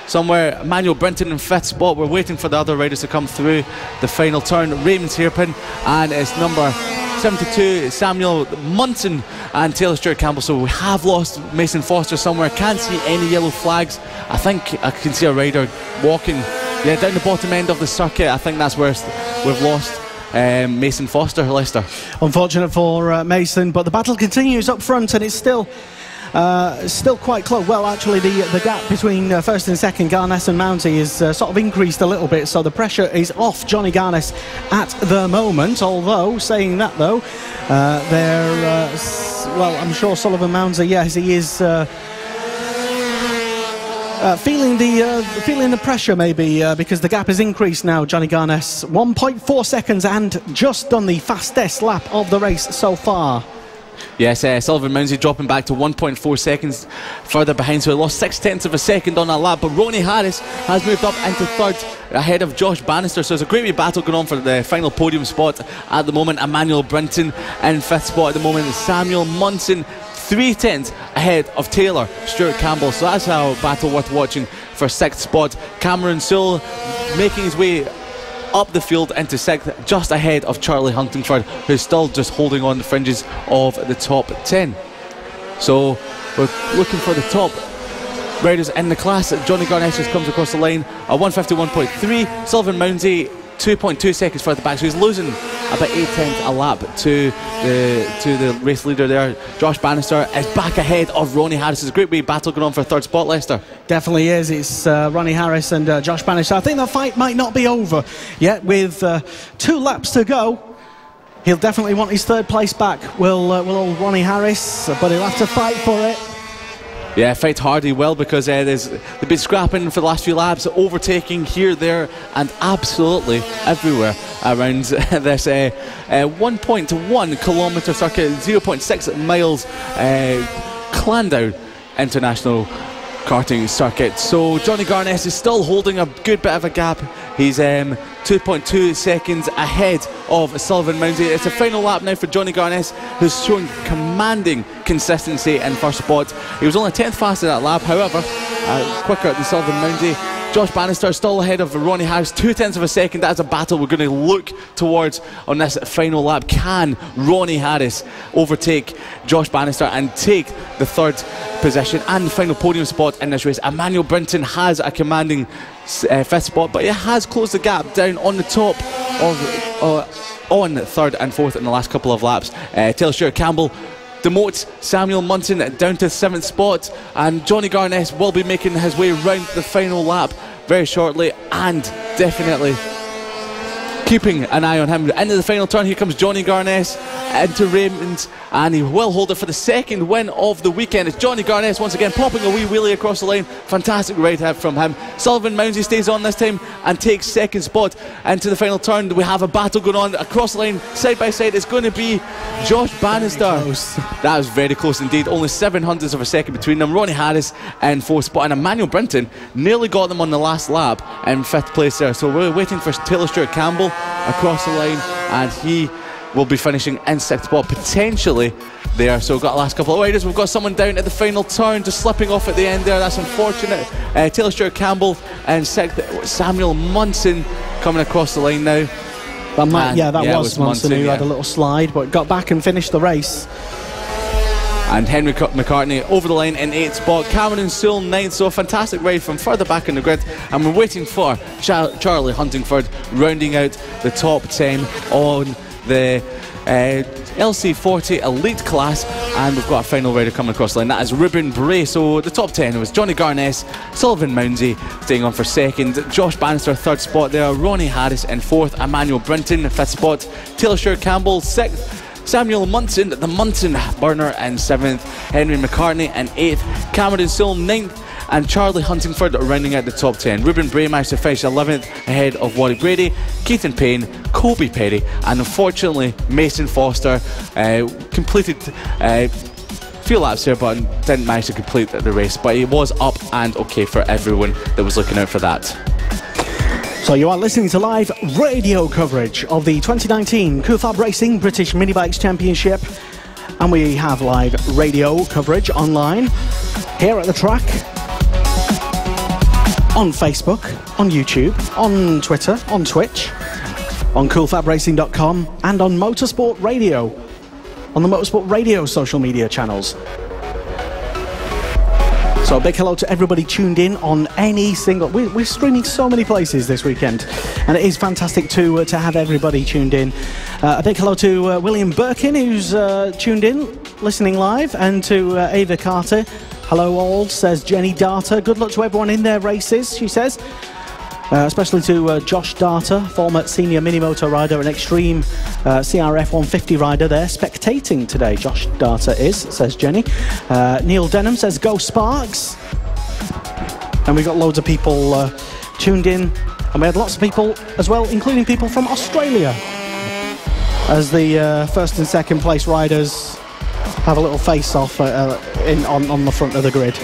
Somewhere Emmanuel Brinton in 5th spot. We're waiting for the other riders to come through the final turn. Raymond's hairpin, and it's number 72 Samuel Munson and Taylor Stewart Campbell. So we have lost Mason Foster somewhere. Can't see any yellow flags. I think I can see a rider walking down the bottom end of the circuit. I think that's where we've lost Mason Foster, Lester. Unfortunate for Mason, but the battle continues up front, and it's still quite close. Well, actually, the gap between 1st and 2nd, Garness and Mounsey, is sort of increased a little bit, so the pressure is off Johnny Garness at the moment. Although, saying that though, well, I'm sure Sullivan Mounsey, yes, he is feeling the pressure maybe, because the gap has increased now. Johnny Garness 1.4 seconds and just done the fastest lap of the race so far. Yes, Sullivan Mounsey dropping back to 1.4 seconds further behind, so he lost 0.6 of a second on that lap. But Ronnie Harris has moved up into 3rd ahead of Josh Bannister, so there's a great wee battle going on for the final podium spot at the moment. Emmanuel Brinton in 5th spot at the moment. Samuel Munson 0.3 ahead of Taylor Stewart Campbell, so that's a battle worth watching for 6th spot. Cameron Sewell making his way up the field into 6th, just ahead of Charlie Huntingford, who's still just holding on the fringes of the top 10. So we're looking for the top riders in the class. Johnny Garness just comes across the line at 1:51.3. Sullivan Mounsey 2.2 seconds further back, so he's losing about 0.8 a lap to the race leader there. Josh Bannister is back ahead of Ronnie Harris. There's a great wee battle going on for 3rd spot, Lester. Definitely is. It's Ronnie Harris and Josh Bannister. I think the fight might not be over yet. With 2 laps to go, he'll definitely want his 3rd place back. Will old Ronnie Harris, but he'll have to fight for it. Yeah, fight hard he will, because they've been scrapping for the last few laps, overtaking here, there and absolutely everywhere around this 1.1 kilometre circuit, 0.6 miles Clandau International karting circuit. So Johnny Garness is still holding a good bit of a gap. He's 2.2 seconds ahead of Sullivan Mounsey. It's a final lap now for Johnny Garness, who's showing commanding consistency in 1st spot. He was only 10th fast in that lap, however, quicker than Sullivan Mounsey. Josh Bannister still ahead of Ronnie Harris, 0.2 of a second. That's a battle we're going to look towards on this final lap. Can Ronnie Harris overtake Josh Bannister and take the 3rd position and the final podium spot in this race? Emmanuel Brinton has a commanding 5th spot, but it has closed the gap down on the top of on 3rd and 4th in the last couple of laps. Taylor Stewart Campbell demotes Samuel Munson down to 7th spot, and Johnny Garness will be making his way round the final lap very shortly, and definitely keeping an eye on him. Into the final turn, here comes Johnny Garness into Raymond, and he will hold it for the 2nd win of the weekend. It's Johnny Garness once again popping a wee wheelie across the line. Fantastic ride from him. Sullivan Mounsey stays on this time and takes 2nd spot into the final turn. We have a battle going on across the line, side by side. It's going to be Josh Bannister. That was very close indeed. Only 0.07 of a second between them. Ronnie Harris in 4th spot, and Emmanuel Brinton nearly got them on the last lap in 5th place there. So we're waiting for Taylor Stewart Campbell across the line, and he will be finishing in 6th spot potentially there. So we've got the last couple of riders. We've got someone down at the final turn, just slipping off at the end there. That's unfortunate. Taylor Stewart Campbell and 6th. Samuel Munson coming across the line now. That was Munson who had a little slide, but got back and finished the race. And Henry McCartney over the line in 8th spot. Cameron Sewell 9th, so a fantastic ride from further back in the grid. And we're waiting for Charlie Huntingford rounding out the top 10 on the LC40 Elite class. And we've got a final rider coming across the line. That is Ruben Bray. So the top 10 was Johnny Garness, Sullivan Mounsey staying on for 2nd, Josh Bannister 3rd spot there, Ronnie Harris in 4th, Emmanuel Brinton 5th spot, Taylor Stewart Campbell 6th, Samuel Munson, the Munson burner, in 7th, Henry McCartney in 8th, Cameron Sewell 9th, and Charlie Huntingford rounding out the top 10. Ruben Bray managed to finish 11th ahead of Warwick Brady, Keaton Payne, Colby Perry, and unfortunately Mason Foster completed a few laps here but didn't manage to complete the race, but he was up and okay for everyone that was looking out for that. So you are listening to live radio coverage of the 2019 CoolFABRacing British Mini Bikes Championship, and we have live radio coverage online here at the track, on Facebook, on YouTube, on Twitter, on Twitch, on CoolFABRacing.com, and on Motorsport Radio, on the Motorsport Radio social media channels. So a big hello to everybody tuned in on any single... We're streaming so many places this weekend, and it is fantastic to have everybody tuned in. A big hello to William Birkin, who's tuned in, listening live, and to Ava Carter. Hello all, says Jenny Darter. Good luck to everyone in their races, she says. Especially to Josh Darter, former senior mini-moto rider and extreme CRF 150 rider there, spectating today. Josh Darter is, says Jenny. Neil Denham says, go Sparks. And we got loads of people tuned in. And we had lots of people as well, including people from Australia, as the 1st and 2nd place riders have a little face-off on the front of the grid.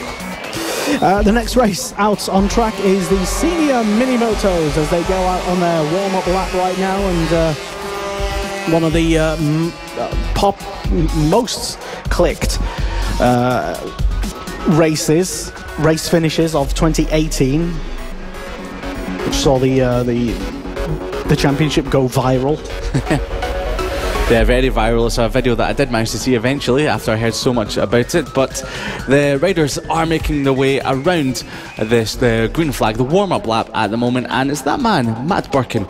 The next race out on track is the senior mini-motos as they go out on their warm-up lap right now, and one of the most clicked race finishes of 2018, which saw the championship go viral. Yeah, very viral. It's a video that I did manage to see eventually after I heard so much about it. But the riders are making their way around the green flag, the warm-up lap at the moment, and it's that man, Matt Birkin,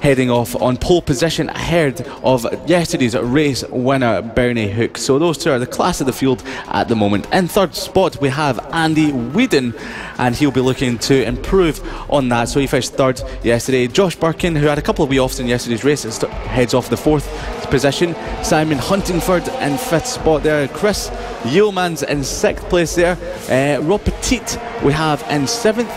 heading off on pole position ahead of yesterday's race winner Bernie Hook. So those two are the class of the field at the moment. In 3rd spot we have Andy Whedon, and he'll be looking to improve on that. So he finished 3rd yesterday. Josh Birkin, who had a couple of wee offs in yesterday's race, heads off the 4th position. Simon Huntingford in 5th spot there. Chris Yeomans in 6th place there. Rob Petit we have in 7th.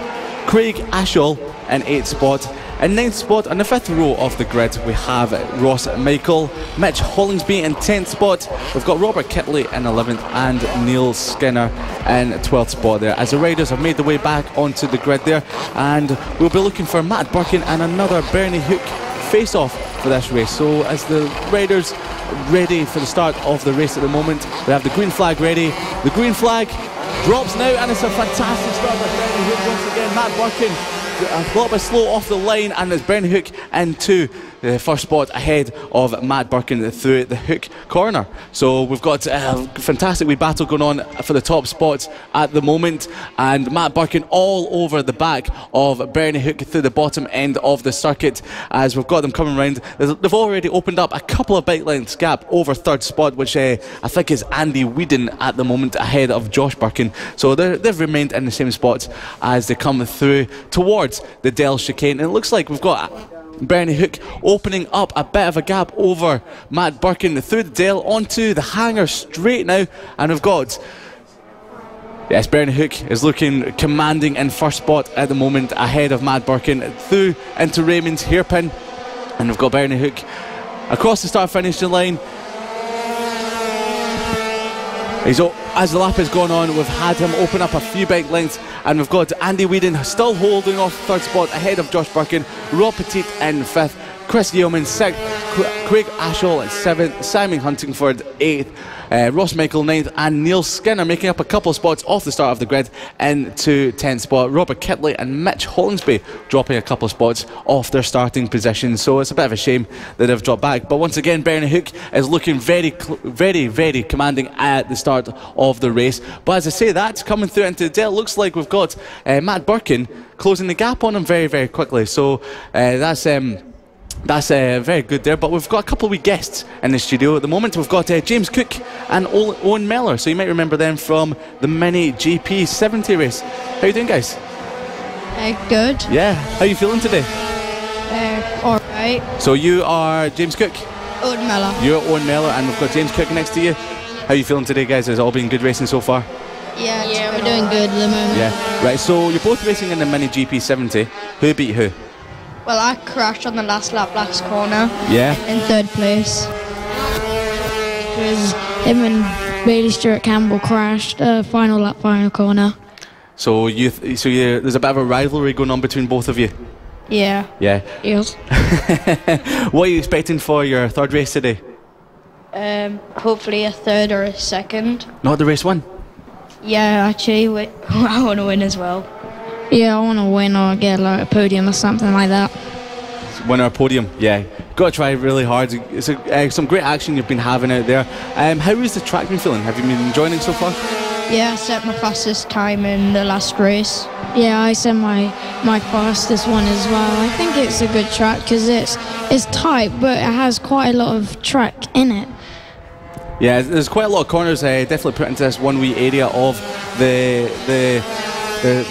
Craig Ashall in 8th spot. In 9th spot, on the 5th row of the grid, we have Ross Michael, Mitch Hollingsby in 10th spot. We've got Robert Kitley in 11th and Neil Skinner in 12th spot there, as the riders have made their way back onto the grid there, and we'll be looking for Matt Birkin and another Bernie Hook face-off for this race. So as the riders ready for the start of the race at the moment, we have the green flag ready. The green flag drops now, and it's a fantastic start by Bernie Hook once again. Matt Birkin a little bit slow off the line, and it's Bernie Hook into the 1st spot ahead of Matt Birkin through the Hook corner. So we've got a fantastic wee battle going on for the top spots at the moment, and Matt Birkin all over the back of Bernie Hook through the bottom end of the circuit as we've got them coming round. They've already opened up a couple of bike lengths gap over 3rd spot, which I think is Andy Whedon at the moment ahead of Josh Birkin. So they've remained in the same spots as they come through towards the Dell chicane, and it looks like we've got Bernie Hook opening up a bit of a gap over Matt Birkin through the Dell onto the hangar straight now, and we've got, yes, Bernie Hook is looking commanding in 1st spot at the moment ahead of Matt Birkin through into Raymond's hairpin, and we've got Bernie Hook across the start finishing line. As the lap has gone on, we've had him open up a few bike lengths, and we've got Andy Whedon still holding off 3rd spot ahead of Josh Birkin, Rob Petit in 5th, Chris Yeoman 6th, Craig Ashall at 7th, Simon Huntingford 8th, Ross Michael 9th, and Neil Skinner making up a couple of spots off the start of the grid into 10th spot. Robert Kitley and Mitch Hollingsby dropping a couple of spots off their starting positions, so it's a bit of a shame that they've dropped back. But once again, Bernie Hook is looking very commanding at the start of the race. But as I say, that's coming through into the tail. Looks like we've got Matt Birkin closing the gap on him very quickly, so that's very good there. But we've got a couple of wee guests in the studio at the moment. We've got James Cook and Owen Mellor, so you might remember them from the Mini GP 70 race. How you doing, guys? Good. Yeah, how are you feeling today? Alright. So you are James Cook? Owen Mellor. You're Owen Mellor, and we've got James Cook next to you. How are you feeling today, guys? Has it all been good racing so far? Yeah, we're doing good at the moment. Yeah, right, so you're both racing in the Mini GP 70. Who beat who? Well, I crashed on the last lap, last corner. Yeah. In 3rd place. It was him and Bailey Stewart Campbell crashed, final lap, final corner. So there's a bit of a rivalry going on between both of you? Yeah. Yeah. Yes. What are you expecting for your 3rd race today? Hopefully a 3rd or a 2nd. Not the race 1? Yeah, actually, I want to win as well. Yeah, I want to win or get like a podium or something like that. Win or podium, yeah. Got to try really hard. It's some great action you've been having out there. How has the track been feeling? Have you been enjoying it so far? Yeah, I set my fastest time in the last race. Yeah, I set my fastest one as well. I think it's a good track because it's tight, but it has quite a lot of track in it. Yeah, there's quite a lot of corners definitely put into this one wee area of the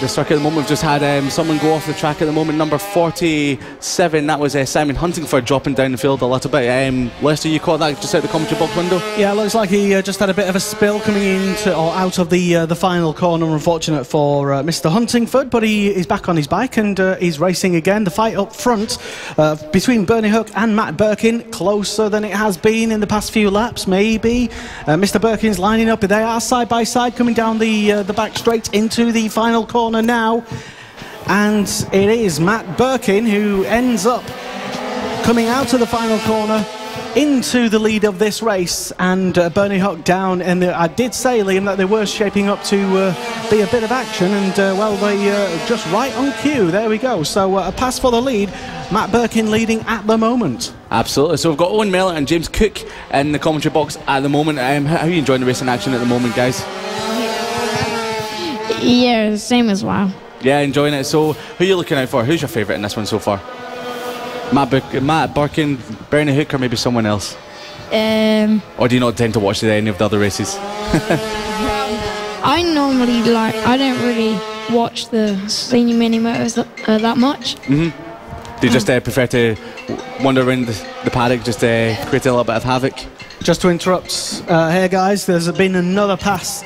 circuit at the moment. We've just had someone go off the track at the moment, number 47. That was Simon Huntingford dropping down the field a little bit. Lester, you caught that just out the commentary box window? Yeah, it looks like he just had a bit of a spill coming into or out of the final corner. Unfortunate for Mr. Huntingford, but he's back on his bike and he's racing again. The fight up front between Bernie Hook and Matt Birkin, closer than it has been in the past few laps, maybe. Mr. Birkin's lining up. They are side by side coming down the back straight into the final corner now, and it is Matt Birkin who ends up coming out of the final corner into the lead of this race, and Bernie Hook down. And I did say, Liam, that they were shaping up to be a bit of action, and well, they just right on cue. There we go. So a pass for the lead. Matt Birkin leading at the moment. Absolutely. So we've got Owen Mellor and James Cook in the commentary box at the moment. How are you enjoying the racing action at the moment, guys? Yeah, same as well. Yeah, enjoying it. So who are you looking out for? Who's your favourite in this one so far? Matt Birkin, Bernie Hook, or maybe someone else? Or do you not tend to watch any of the other races? I don't really watch the senior mini motors that much. Mm-hmm. Do you just prefer to wander around the paddock, just create a little bit of havoc? Just to interrupt here, guys, there's been another pass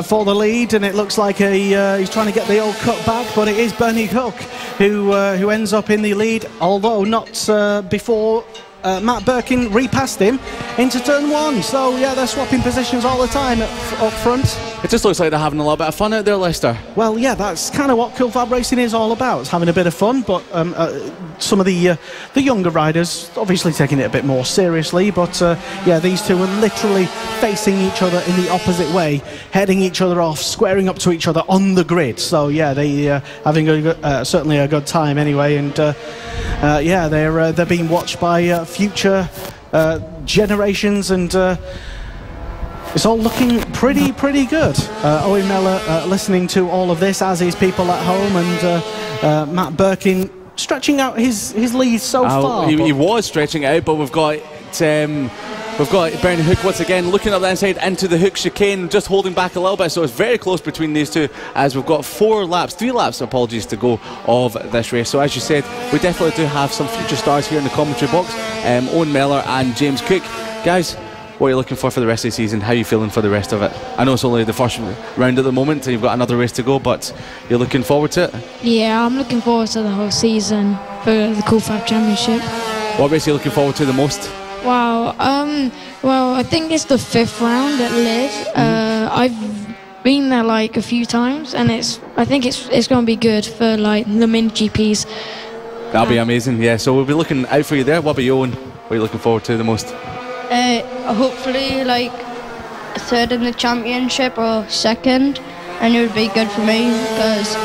for the lead, and it looks like he's trying to get the old cut back, but it is Bernie Hook who ends up in the lead, although not before Matt Birkin repassed him into turn 1. So yeah, they're swapping positions all the time up front. It just looks like they're having a little bit of fun out there, Lester. Well, yeah, that's kind of what CoolFABRacing is all about. It's having a bit of fun, but some of the younger riders obviously taking it a bit more seriously. But yeah, these two are literally facing each other in the opposite way, heading each other off, squaring up to each other on the grid. So yeah, they having certainly a good time anyway. And yeah, they're being watched by future generations, and it's all looking pretty good. Owen Mellor listening to all of this, as is people at home, and Matt Birkin stretching out his lead so far. He was stretching it out, but we've got Bernie Hook once again looking up the inside into the Hook chicane, just holding back a little bit, so it's very close between these two, as we've got 3 laps to go of this race. So as you said, we definitely do have some future stars here in the commentary box, Owen Mellor and James Cook. Guys, what are you looking for the rest of the season? How are you feeling for the rest of it? I know it's only the first round at the moment and you've got another race to go, but you're looking forward to it? Yeah, I'm looking forward to the whole season for the CoolFAB Championship. What race are you looking forward to the most? Wow, well, I think it's the 5th round at Liv. I've been there like a few times, and I think it's going to be good for like the mini GPs. That'll be amazing, yeah. So we'll be looking out for you there. What about you, Owen? What are are you looking forward to the most? Hopefully, like, third in the championship or second, and it would be good for me because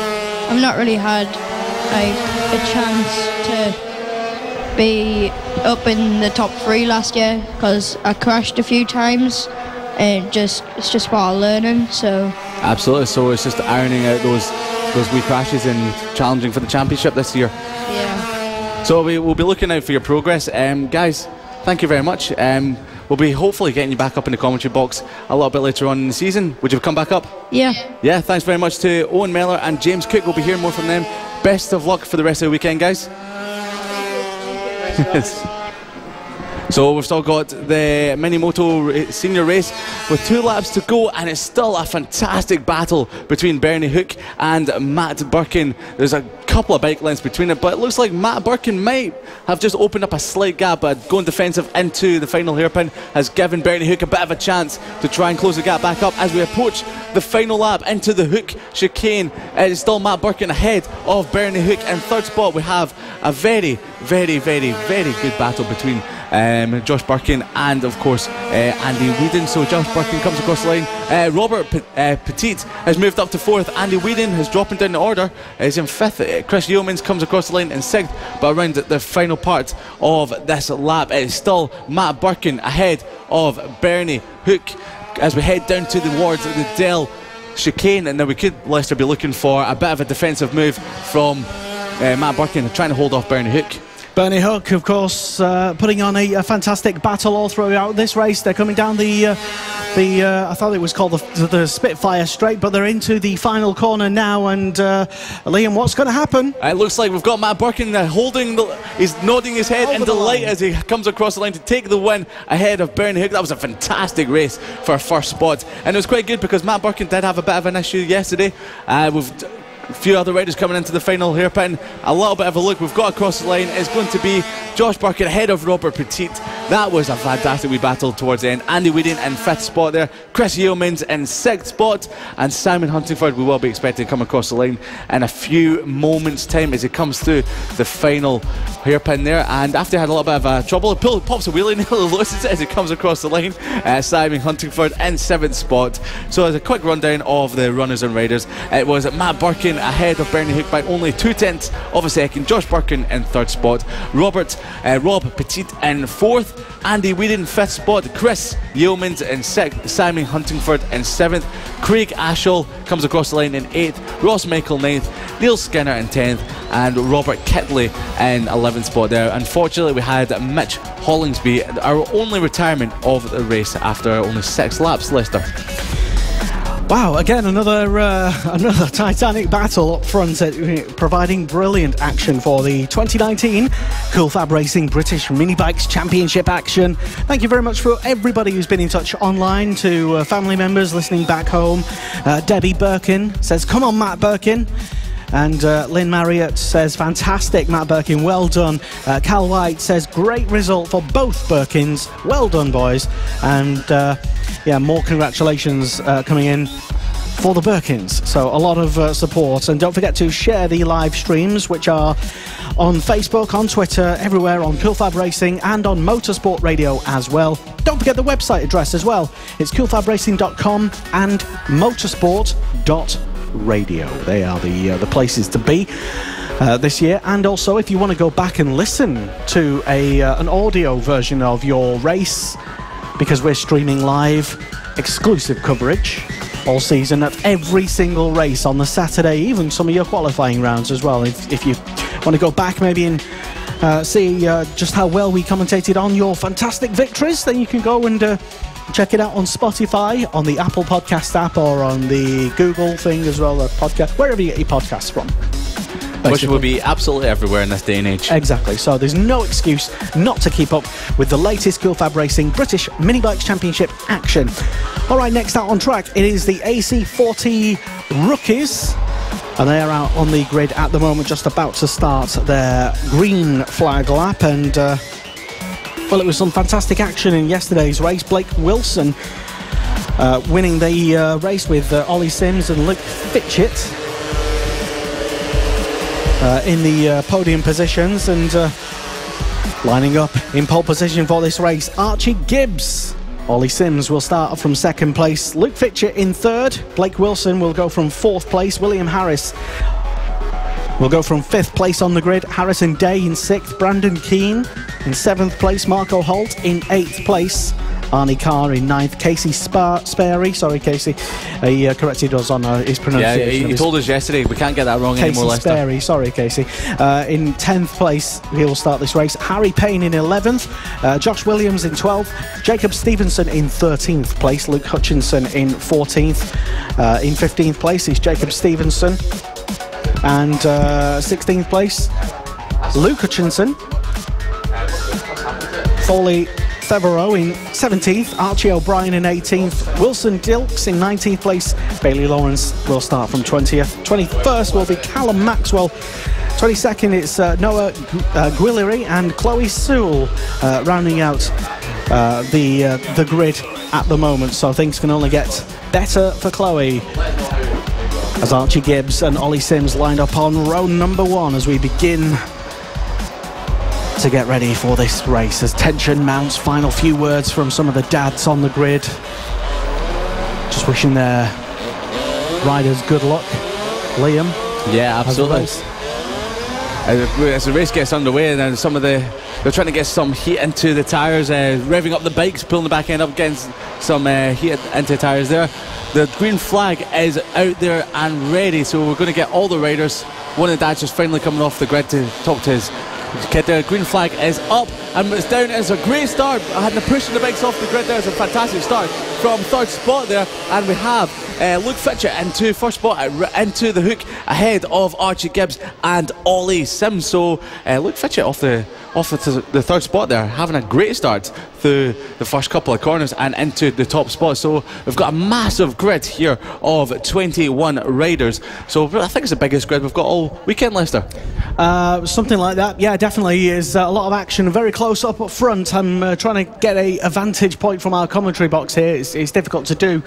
I've not really had like a chance to be up in the top 3 last year because I crashed a few times, and it's just part of learning. So absolutely. So it's just ironing out those wee crashes and challenging for the championship this year. yeah. So we'll be looking out for your progress, guys. Thank you very much. We'll be hopefully getting you back up in the commentary box a little bit later on in the season. Would you come back up? Yeah. Yeah, thanks very much to Owen Mellor and James Cook. We'll be hearing more from them. Best of luck for the rest of the weekend, guys. So we've still got the Mini Moto senior race with 2 laps to go, and it's still a fantastic battle between Bernie Hook and Matt Birkin. There's a couple of bike lengths between it, but it looks like Matt Birkin might have just opened up a slight gap, but going defensive into the final hairpin has given Bernie Hook a bit of a chance to try and close the gap back up as we approach the final lap into the Hook chicane. It's still Matt Birkin ahead of Bernie Hook. In third spot we have a very, very, very, very good battle between Josh Birkin and of course Andy Whedon. So Josh Birkin comes across the line. Robert Petit has moved up to 4th. Andy Whedon has dropping down the order, is in 5th. Chris Yeomans comes across the line in 6th. But around the final part of this lap, it is still Matt Birkin ahead of Bernie Hook as we head down towards the Dell chicane. And now we could, Leicester, be looking for a bit of a defensive move from Matt Birkin, trying to hold off Bernie Hook. Bernie Hook, of course, putting on a fantastic battle all throughout this race. They're coming down the I thought it was called the Spitfire Straight, but they're into the final corner now. And Liam, what's going to happen? It looks like we've got Matt Birkin he's nodding his head in delight as he comes across the line to take the win ahead of Bernie Hook. That was a fantastic race for first spot, and it was quite good because Matt Birkin did have a bit of an issue yesterday. We've a few other riders coming into the final hairpin. A little bit of a look we've got across the line is going to be Josh Birkin ahead of Robert Petit. That was a fantastic wee battle towards the end. Andy Whedon in 5th spot there, Chris Yeomans in 6th spot, and Simon Huntingford we will be expecting to come across the line in a few moments time as he comes through the final hairpin there. And after he had a little bit of trouble, he pops a wheelie, nearly loses it as he comes across the line. Simon Huntingford in 7th spot. So as a quick rundown of the runners and riders, it was Matt Birkin ahead of Bernie Hook by only 0.2 of a second. Josh Birkin in 3rd spot, Rob Petit in 4th, Andy Whedon 5th spot, Chris Yeomans in 6th, Simon Huntingford in 7th, Craig Ashall comes across the line in 8th, Ross Michael 9th, Neil Skinner in 10th, and Robert Kitley in 11th spot there. Unfortunately we had Mitch Hollingsby, our only retirement of the race after only 6 laps, Leicester. Wow, again, another titanic battle up front, providing brilliant action for the 2019 CoolFABRacing British Mini Bikes Championship action. Thank you very much for everybody who's been in touch online, to family members listening back home. Debbie Birkin says, come on, Matt Birkin. And Lynn Marriott says, fantastic, Matt Birkin, well done. Cal White says, great result for both Birkins. Well done, boys. And yeah, more congratulations coming in for the Birkins. So a lot of support. And don't forget to share the live streams, which are on Facebook, on Twitter, everywhere, on CoolFABRacing and on Motorsport Radio as well. Don't forget the website address as well. It's coolfabracing.com and motorsport.radio. They are the places to be this year. And also, if you want to go back and listen to an audio version of your race, because we're streaming live exclusive coverage all season of every single race on the Saturday, even some of your qualifying rounds as well. If you want to go back maybe and see just how well we commentated on your fantastic victories, then you can go and check it out on Spotify, on the Apple Podcast app, or on the Google thing as well, the podcast, wherever you get your podcasts from. Which will be absolutely everywhere in this day and age. Exactly, so there's no excuse not to keep up with the latest CoolFABRacing British Mini Bikes Championship action. Alright, next out on track, it is the AC40 Rookies. And they are out on the grid at the moment, just about to start their green flag lap. And well, it was some fantastic action in yesterday's race. Blake Wilson winning the race with Ollie Sims and Luke Fitchett in the podium positions. And Lining up in pole position for this race, Archie Gibbs. Ollie Sims will start from second place. Luke Fitcher in third. Blake Wilson will go from fourth place. William Harris will go from fifth place on the grid. Harrison Day in sixth. Brandon Keane in seventh place. Marco Holt in eighth place. Arnie Carr in ninth. Casey Sperry, sorry Casey, he corrected us on his pronunciation. Yeah, he told us yesterday we can't get that wrong anymore, Lester. Casey Sperry, sorry Casey. In 10th place, he will start this race. Harry Payne in 11th. Josh Williams in 12th. Jacob Stevenson in 13th place. Luke Hutchinson in 14th. In 15th place is Jacob Stevenson. And 16th place, Luke Hutchinson. Foley Fevereau in 17th, Archie O'Brien in 18th, Wilson Dilks in 19th place, Bailey Lawrence will start from 20th, 21st will be Callum Maxwell, 22nd it's Noah Guillory and Chloe Sewell rounding out the grid at the moment, so things can only get better for Chloe. As Archie Gibbs and Ollie Sims lined up on row number 1 as we begin to get ready for this race as tension mounts. Final few words from some of the dads on the grid, just wishing their riders good luck. Liam? Yeah, absolutely. As the race gets underway, and then they're trying to get some heat into the tyres, revving up the bikes, pulling the back end up against some heat into the tyres there. The green flag is out there and ready, so we're going to get all the riders. One of the dads just finally coming off the grid to talk to his kid there. Green flag is up and it's down. It's a great start. I had to push the bikes off the grid there. It's a fantastic start from third spot there, and we have Luke Fitcher into first spot into the hook ahead of Archie Gibbs and Ollie Sims. So Luke Fitcher off the third spot there, having a great start through the first couple of corners and into the top spot. So we've got a massive grid here of 21 riders. So I think it's the biggest grid we've got all weekend, Lester. Something like that, yeah, definitely is a lot of action, very close up front. I'm trying to get a vantage point from our commentary box here. It's difficult to do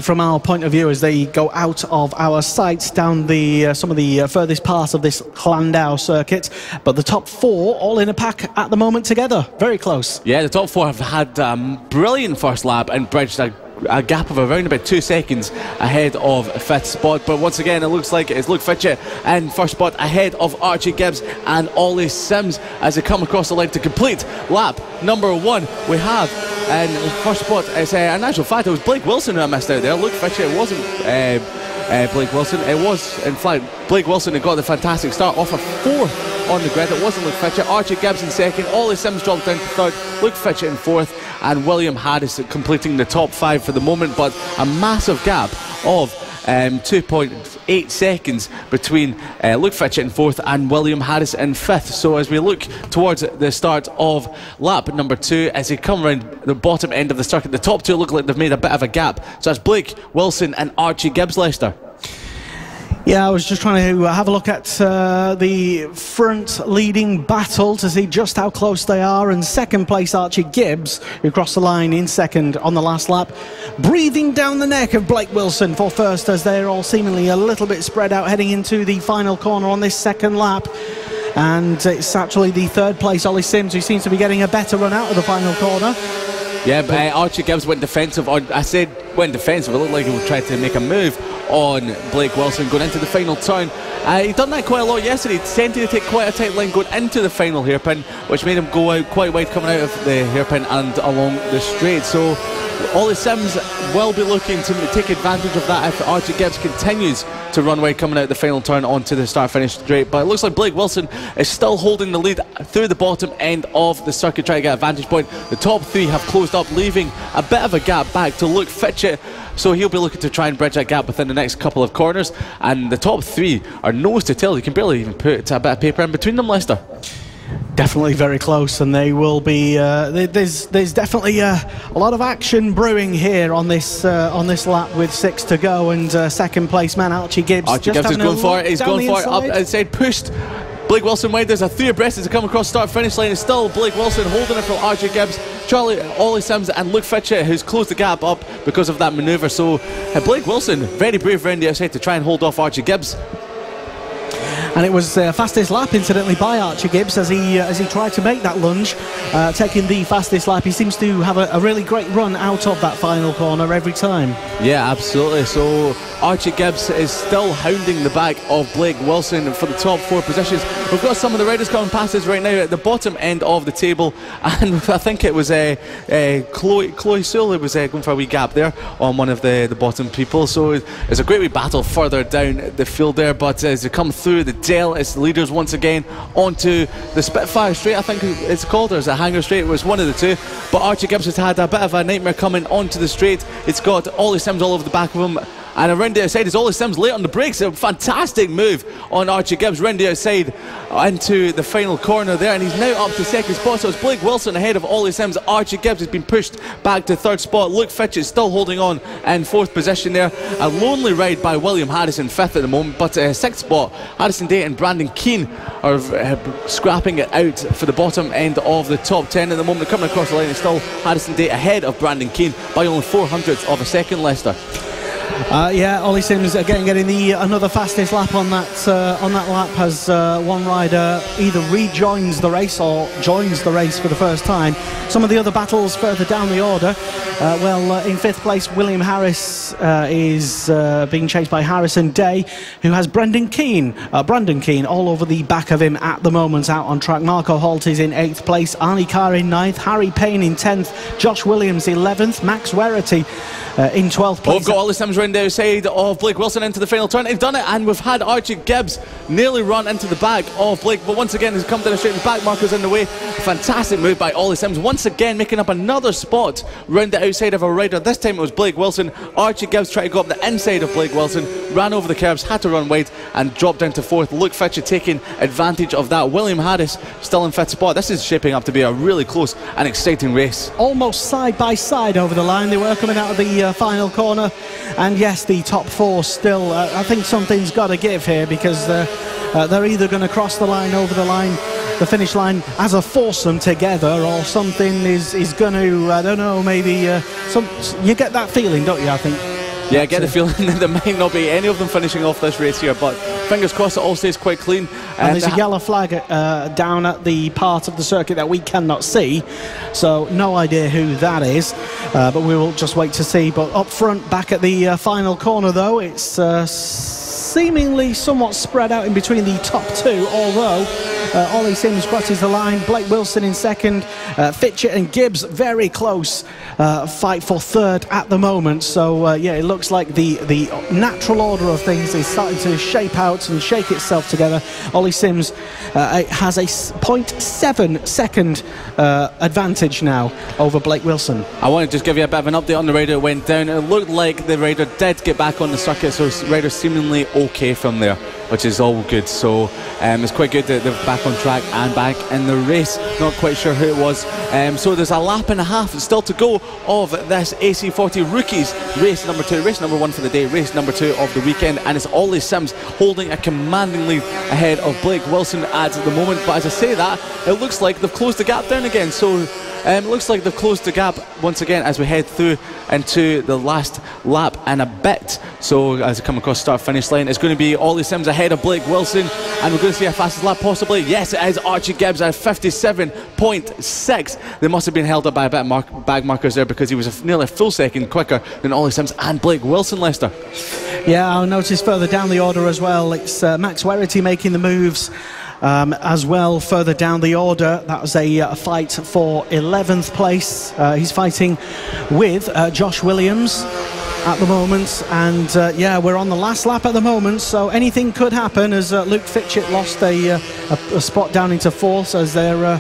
from our point of view as they go out of our sights down some of the furthest parts of this Landau circuit, but the top 4 all in a pack at the moment together, very close. Yeah, the top 4 have had brilliant first lap and bridged a gap of around about 2 seconds ahead of 5th spot, but once again it looks like it's Luke Fitcher in first spot ahead of Archie Gibbs and Ollie Sims as they come across the line to complete lap number 1. We have in first spot, it's in actual fact it was Blake Wilson who I missed out there. Luke Fitcher, it wasn't Blake Wilson, it was in fact Blake Wilson who got the fantastic start off a 4th on the grid. It wasn't Luke Fitcher. Archie Gibbs in 2nd, Ollie Sims dropped down to 3rd, Luke Fitcher in 4th, and William Harris completing the top 5 for the moment, but a massive gap of 2.8 seconds between Luke Fitcher in 4th and William Harris in 5th. So as we look towards the start of lap number 2, as they come around the bottom end of the circuit, the top 2 look like they've made a bit of a gap. So that's Blake Wilson and Archie Gibbs, Lester. Yeah, I was just trying to have a look at the front leading battle to see just how close they are. And second place, Archie Gibbs, who crossed the line in 2nd on the last lap, breathing down the neck of Blake Wilson for first, as they're all seemingly a little bit spread out heading into the final corner on this 2nd lap. And it's actually the 3rd place, Ollie Sims, who seems to be getting a better run out of the final corner. Yeah, but Archie Gibbs went defensive. I said went defensive. It looked like he would try to make a move on Blake Wilson going into the final turn. He'd done that quite a lot yesterday. He tended to take quite a tight line going into the final hairpin, which made him go out quite wide coming out of the hairpin and along the straight. So Ollie Sims will be looking to take advantage of that if Archie Gibbs continues to run wide coming out the final turn onto the start-finish straight. But it looks like Blake Wilson is still holding the lead through the bottom end of the circuit, trying to get a vantage point. The top 3 have closed up, leaving a bit of a gap back to Luke Fitcher. So he'll be looking to try and bridge that gap within the next couple of corners. And the top 3 are nose to tail. You can barely even put a bit of paper in between them, Lester. Definitely very close, and they will be. There's definitely a lot of action brewing here on this lap with 6 to go, and second place man Archie Gibbs. Archie Gibbs is going for it. He's going for it up outside, pushed Blake Wilson wide. There's a 3 abreast as they come across start finish line. It's still Blake Wilson holding it from Archie Gibbs, Ollie Sims and Luke Fitcher, who's closed the gap up because of that manoeuvre. So Blake Wilson very brave around the outside to try and hold off Archie Gibbs. And it was fastest lap, incidentally, by Archie Gibbs as he tried to make that lunge, taking the fastest lap. He seems to have a really great run out of that final corner every time. Yeah, absolutely. So Archie Gibbs is still hounding the back of Blake Wilson for the top 4 positions. We've got some of the riders coming past us right now at the bottom end of the table, and I think it was Chloe Sewell who was going for a wee gap there on one of the bottom people. So it's a great wee battle further down the field there, but as they come through the Dale, it's the leaders once again onto the Spitfire Straight, I think it's called, or is it Hanger Straight? It was one of the two, but Archie Gibbs has had a bit of a nightmare coming onto the straight. It's got Ollie Sims all over the back of him, and around the outside is Ollie Sims late on the brakes. A fantastic move on Archie Gibbs round the outside into the final corner there, and he's now up to second spot. So it's Blake Wilson ahead of Ollie Sims. Archie Gibbs has been pushed back to third spot. Luke Fitch is still holding on in fourth position there. A lonely ride by William Harris in fifth at the moment, but sixth spot, Harrison Day and Brandon Keane are scrapping it out for the bottom end of the top 10 at the moment. They're coming across the line. It's still Harrison Day ahead of Brandon Keane by only 0.04 of a second, Leicester. Yeah, Ollie Sims again getting the another fastest lap on that lap as one rider either rejoins the race or joins the race for the first time. Some of the other battles further down the order. In fifth place, William Harris is being chased by Harrison Day, who has Brandon Keane all over the back of him at the moment out on track. Marco Holt is in 8th place, Arnie Carr in 9th, Harry Payne in 10th, Josh Williams 11th, Max Werrity in 12th place. We've got Ollie Sims round the outside of Blake Wilson into the final turn. He's done it, and we've had Archie Gibbs nearly run into the back of Blake, but once again he's come down the straight. The back marker's in the way. Fantastic move by Ollie Sims, once again making up another spot round the outside of a rider. This time it was Blake Wilson. Archie Gibbs tried to go up the inside of Blake Wilson, ran over the curbs, had to run wide and dropped down to fourth. Luke Fitch taking advantage of that. William Harris still in fifth spot. This is shaping up to be a really close and exciting race. Almost side by side over the line. They were coming out of the final corner, and yes, the top 4 still, I think something's got to give here, because they're either going to cross the line, over the finish line as a foursome together, or something is going to, I don't know, maybe you get that feeling, don't you? I think. Yeah, I get the feeling that there might not be any of them finishing off this race here, but fingers crossed it all stays quite clean. And there's a yellow flag down at the part of the circuit that we cannot see, so no idea who that is, but we will just wait to see. But up front, back at the final corner though, it's seemingly somewhat spread out in between the top 2, although Ollie Sims crosses the line, Blake Wilson in second, Fitchett and Gibbs very close, fight for third at the moment. So yeah, it looks like the natural order of things is starting to shape out and shake itself together. Ollie Sims has a 0.7 second advantage now over Blake Wilson. I want to just give you a bit of an update on the rider who went down. It looked like the rider did get back on the circuit, so the rider's seemingly okay from there, which is all good. So it's quite good that they're back on track and back in the race. Not quite sure who it was. So there's a lap and a half still to go of this AC40 Rookies race number 2, race number 1 for the day, race number 2 of the weekend, and it's Ollie Sims holding a commanding lead ahead of Blake Wilson at the moment. But as I say that, it looks like they've closed the gap down again. So it looks like they've closed the gap once again as we head through into the last lap and a bit. So as we come across start finish line, it's going to be Ollie Sims ahead of Blake Wilson, and we're going to see a fastest lap possibly. Yes, it is Archie Gibbs at 57.6. They must have been held up by a bit of bag markers there, because he was nearly a full second quicker than Ollie Sims and Blake Wilson, Leicester. Yeah, I'll notice further down the order as well, it's Max Werrity making the moves as well further down the order. That was a fight for 11th place. He's fighting with Josh Williams at the moment, and yeah, we're on the last lap at the moment, so anything could happen, as Luke Fitchett lost a spot down into fourth as they're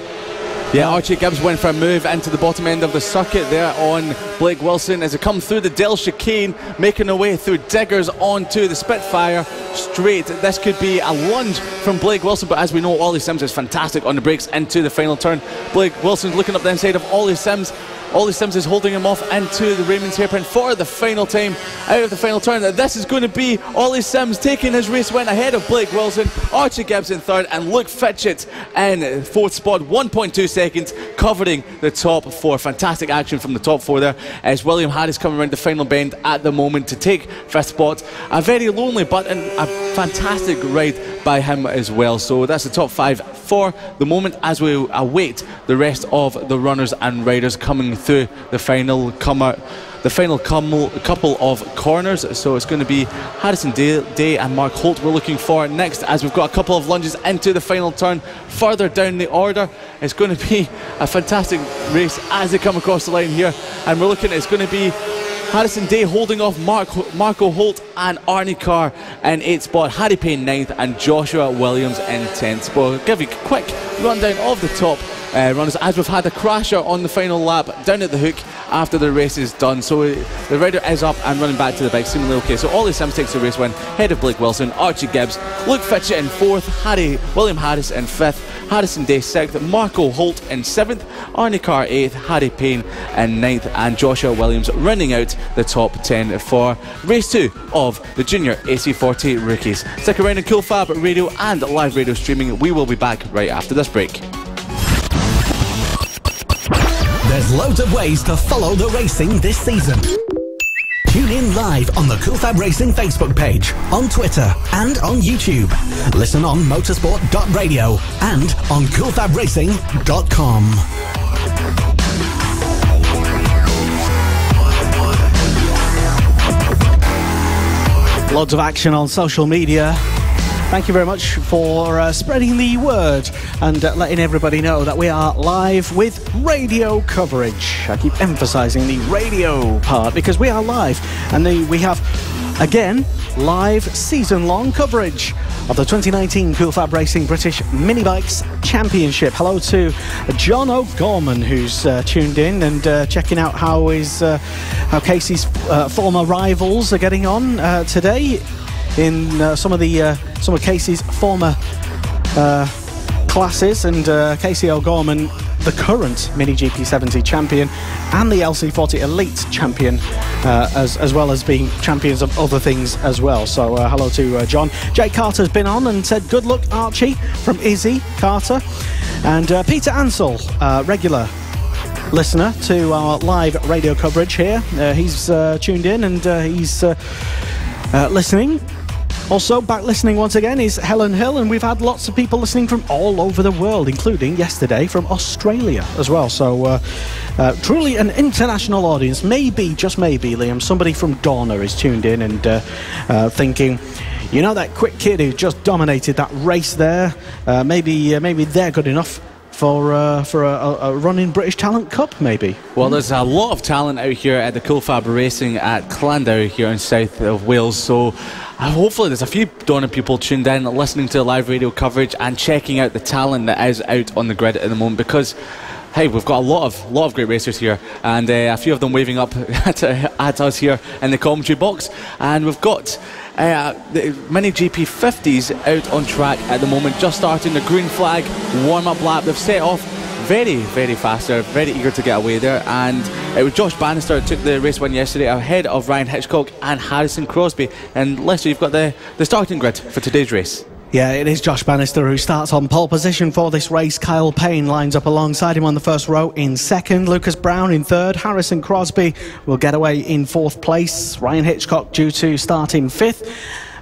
yeah, Archie Gibbs went for a move into the bottom end of the circuit there on Blake Wilson as they come through the Dell chicane, making their way through diggers onto the Spitfire straight. This could be a lunge from Blake Wilson, but as we know, Ollie Sims is fantastic on the brakes into the final turn. Blake Wilson's looking up the inside of Ollie Sims. Ollie Sims is holding him off into the Raymond's hairpin for the final time out of the final turn. This is going to be Ollie Sims taking his race win ahead of Blake Wilson, Archie Gibbs in third, and Luke Fitchett in fourth spot. 1.2 seconds covering the top four. Fantastic action from the top four there as William Harris coming around the final bend at the moment to take fifth spot. A very lonely but a fantastic ride by him as well. So that's the top five for the moment as we await the rest of the runners and riders coming through the final couple of corners. So it's going to be Harrison Day and Mark Holt we're looking for next, as we've got a couple of lunges into the final turn further down the order. It's going to be a fantastic race as they come across the line here, and we're looking at it's going to be Harrison Day holding off Marco Holt and Arnie Carr in 8th spot, Harry Payne 9th, and Joshua Williams in 10th. We'll give you a quick rundown of the top runners as we've had a crasher on the final lap down at the hook after the race is done. So the rider is up and running back to the bike, seemingly okay. So Ollie Sims takes the race win ahead of Blake Wilson, Archie Gibbs, Luke Fitchett in 4th, William Harris in 5th, Harrison Day 6th, Marco Holt in 7th, Arnie Carr 8th, Harry Payne in 9th, and Joshua Williams running out the top 10 for race 2 of the Junior AC40 Rookies. Stick around on Cool Fab Radio and live radio streaming. We will be back right after this break. There's loads of ways to follow the racing this season. Tune in live on the CoolFABRacing Facebook page, on Twitter and on YouTube. Listen on motorsport.radio and on CoolFABRacing.com. Loads of action on social media. Thank you very much for spreading the word and letting everybody know that we are live with radio coverage. I keep emphasising the radio part because we are live, and we have, again, live season-long coverage of the 2019 CoolFABRacing British Mini Bikes Championship. Hello to John O'Gorman, who's tuned in and checking out how Casey's former rivals are getting on today in some of Casey's former classes, and Casey O'Gorman, the current Mini GP70 champion and the LC40 Elite champion, as well as being champions of other things as well. So hello to John. Jake Carter's been on and said good luck, Archie, from Izzy Carter. And Peter Ansell, regular listener to our live radio coverage here, he's tuned in and he's listening. Also, back listening once again is Helen Hill, and we've had lots of people listening from all over the world, including yesterday from Australia as well. So, truly an international audience. Maybe, just maybe, Liam, somebody from Dorna is tuned in and thinking, you know, that quick kid who just dominated that race there, maybe they're good enough for a run in British Talent Cup, maybe. Well, there's a lot of talent out here at the CoolFABRacing at Llandough here in south of Wales, so hopefully there's a few Dorna people tuned in, listening to the live radio coverage and checking out the talent that is out on the grid at the moment, because hey, we've got a lot of great racers here, and a few of them waving up at us here in the commentary box, and we've got the Mini GP50s out on track at the moment, just starting the green flag warm-up lap. They've set off very, very fast. They're very eager to get away there, and it was Josh Bannister who took the race win yesterday ahead of Ryan Hitchcock and Harrison Crosby. And Lester, you've got the starting grid for today's race. Yeah, it is Josh Bannister who starts on pole position for this race. Kyle Payne lines up alongside him on the first row in second. Lucas Brown in third. Harrison Crosby will get away in fourth place. Ryan Hitchcock due to start in fifth.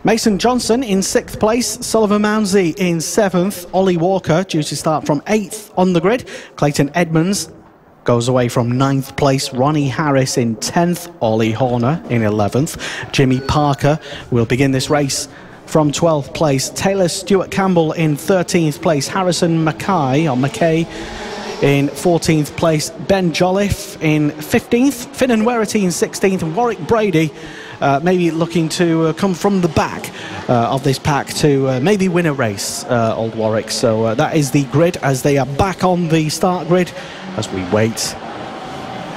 Mason Johnson in sixth place. Sullivan Mounsey in seventh. Ollie Walker due to start from eighth on the grid. Clayton Edmonds goes away from 9th place. Ronnie Harris in 10th. Ollie Horner in 11th. Jimmy Parker will begin this race from 12th place. Taylor Stewart Campbell in 13th place. Harrison Mackay in 14th place. Ben Jolliffe in 15th. Finnan Werity in 16th. And Warwick Brady maybe looking to come from the back of this pack to maybe win a race, old Warwick. So that is the grid as they are back on the start grid as we wait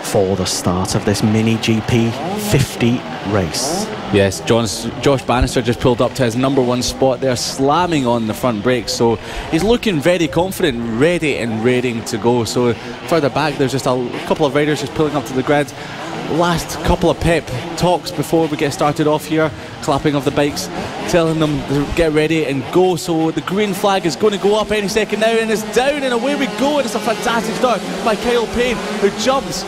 for the start of this Mini GP 50 race. Yes, Josh Bannister just pulled up to his #1 spot there, slamming on the front brakes. So he's looking very confident, ready and raring to go. So further back, there's just a couple of riders just pulling up to the grid. Last couple of pep talks before we get started off here, clapping of the bikes, telling them to get ready and go. So the green flag is going to go up any second now, and it's down, and away we go. And it's a fantastic start by Kyle Payne, who jumps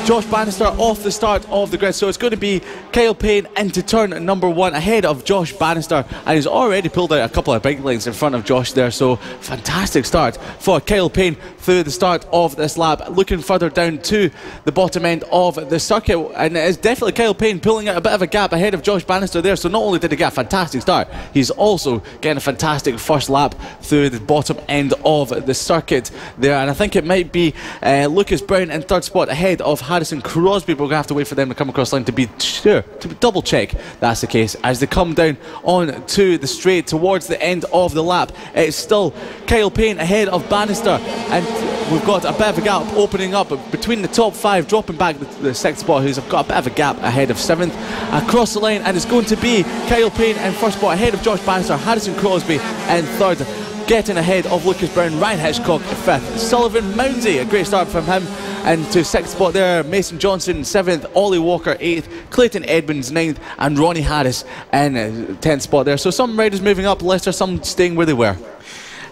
Josh Bannister off the start of the grid. So it's going to be Kyle Payne into turn #1 ahead of Josh Bannister, and he's already pulled out a couple of bike lengths in front of Josh there. So fantastic start for Kyle Payne through the start of this lap. Looking further down to the bottom end of the circuit, and it's definitely Kyle Payne pulling out a bit of a gap ahead of Josh Bannister there. So not only did he get a fantastic start, he's also getting a fantastic first lap through the bottom end of the circuit there. And I think it might be Lucas Brown in third spot ahead of Harrison Crosby, but we're going to have to wait for them to come across the line to be sure, to double check that's the case. As they come down on to the straight towards the end of the lap, it's still Kyle Payne ahead of Bannister, and we've got a bit of a gap opening up between the top 5, dropping back the 6th spot, who's got a bit of a gap ahead of 7th. Across the line, and it's going to be Kyle Payne in first spot ahead of Josh Bannister, Harrison Crosby in third, getting ahead of Lucas Brown, Ryan Hitchcock 5th, Sullivan Mounsey, a great start from him. And to 6th spot there, Mason Johnson 7th, Ollie Walker 8th, Clayton Edmonds 9th, and Ronnie Harris in 10th spot there. So some riders moving up, Leicester, some staying where they were.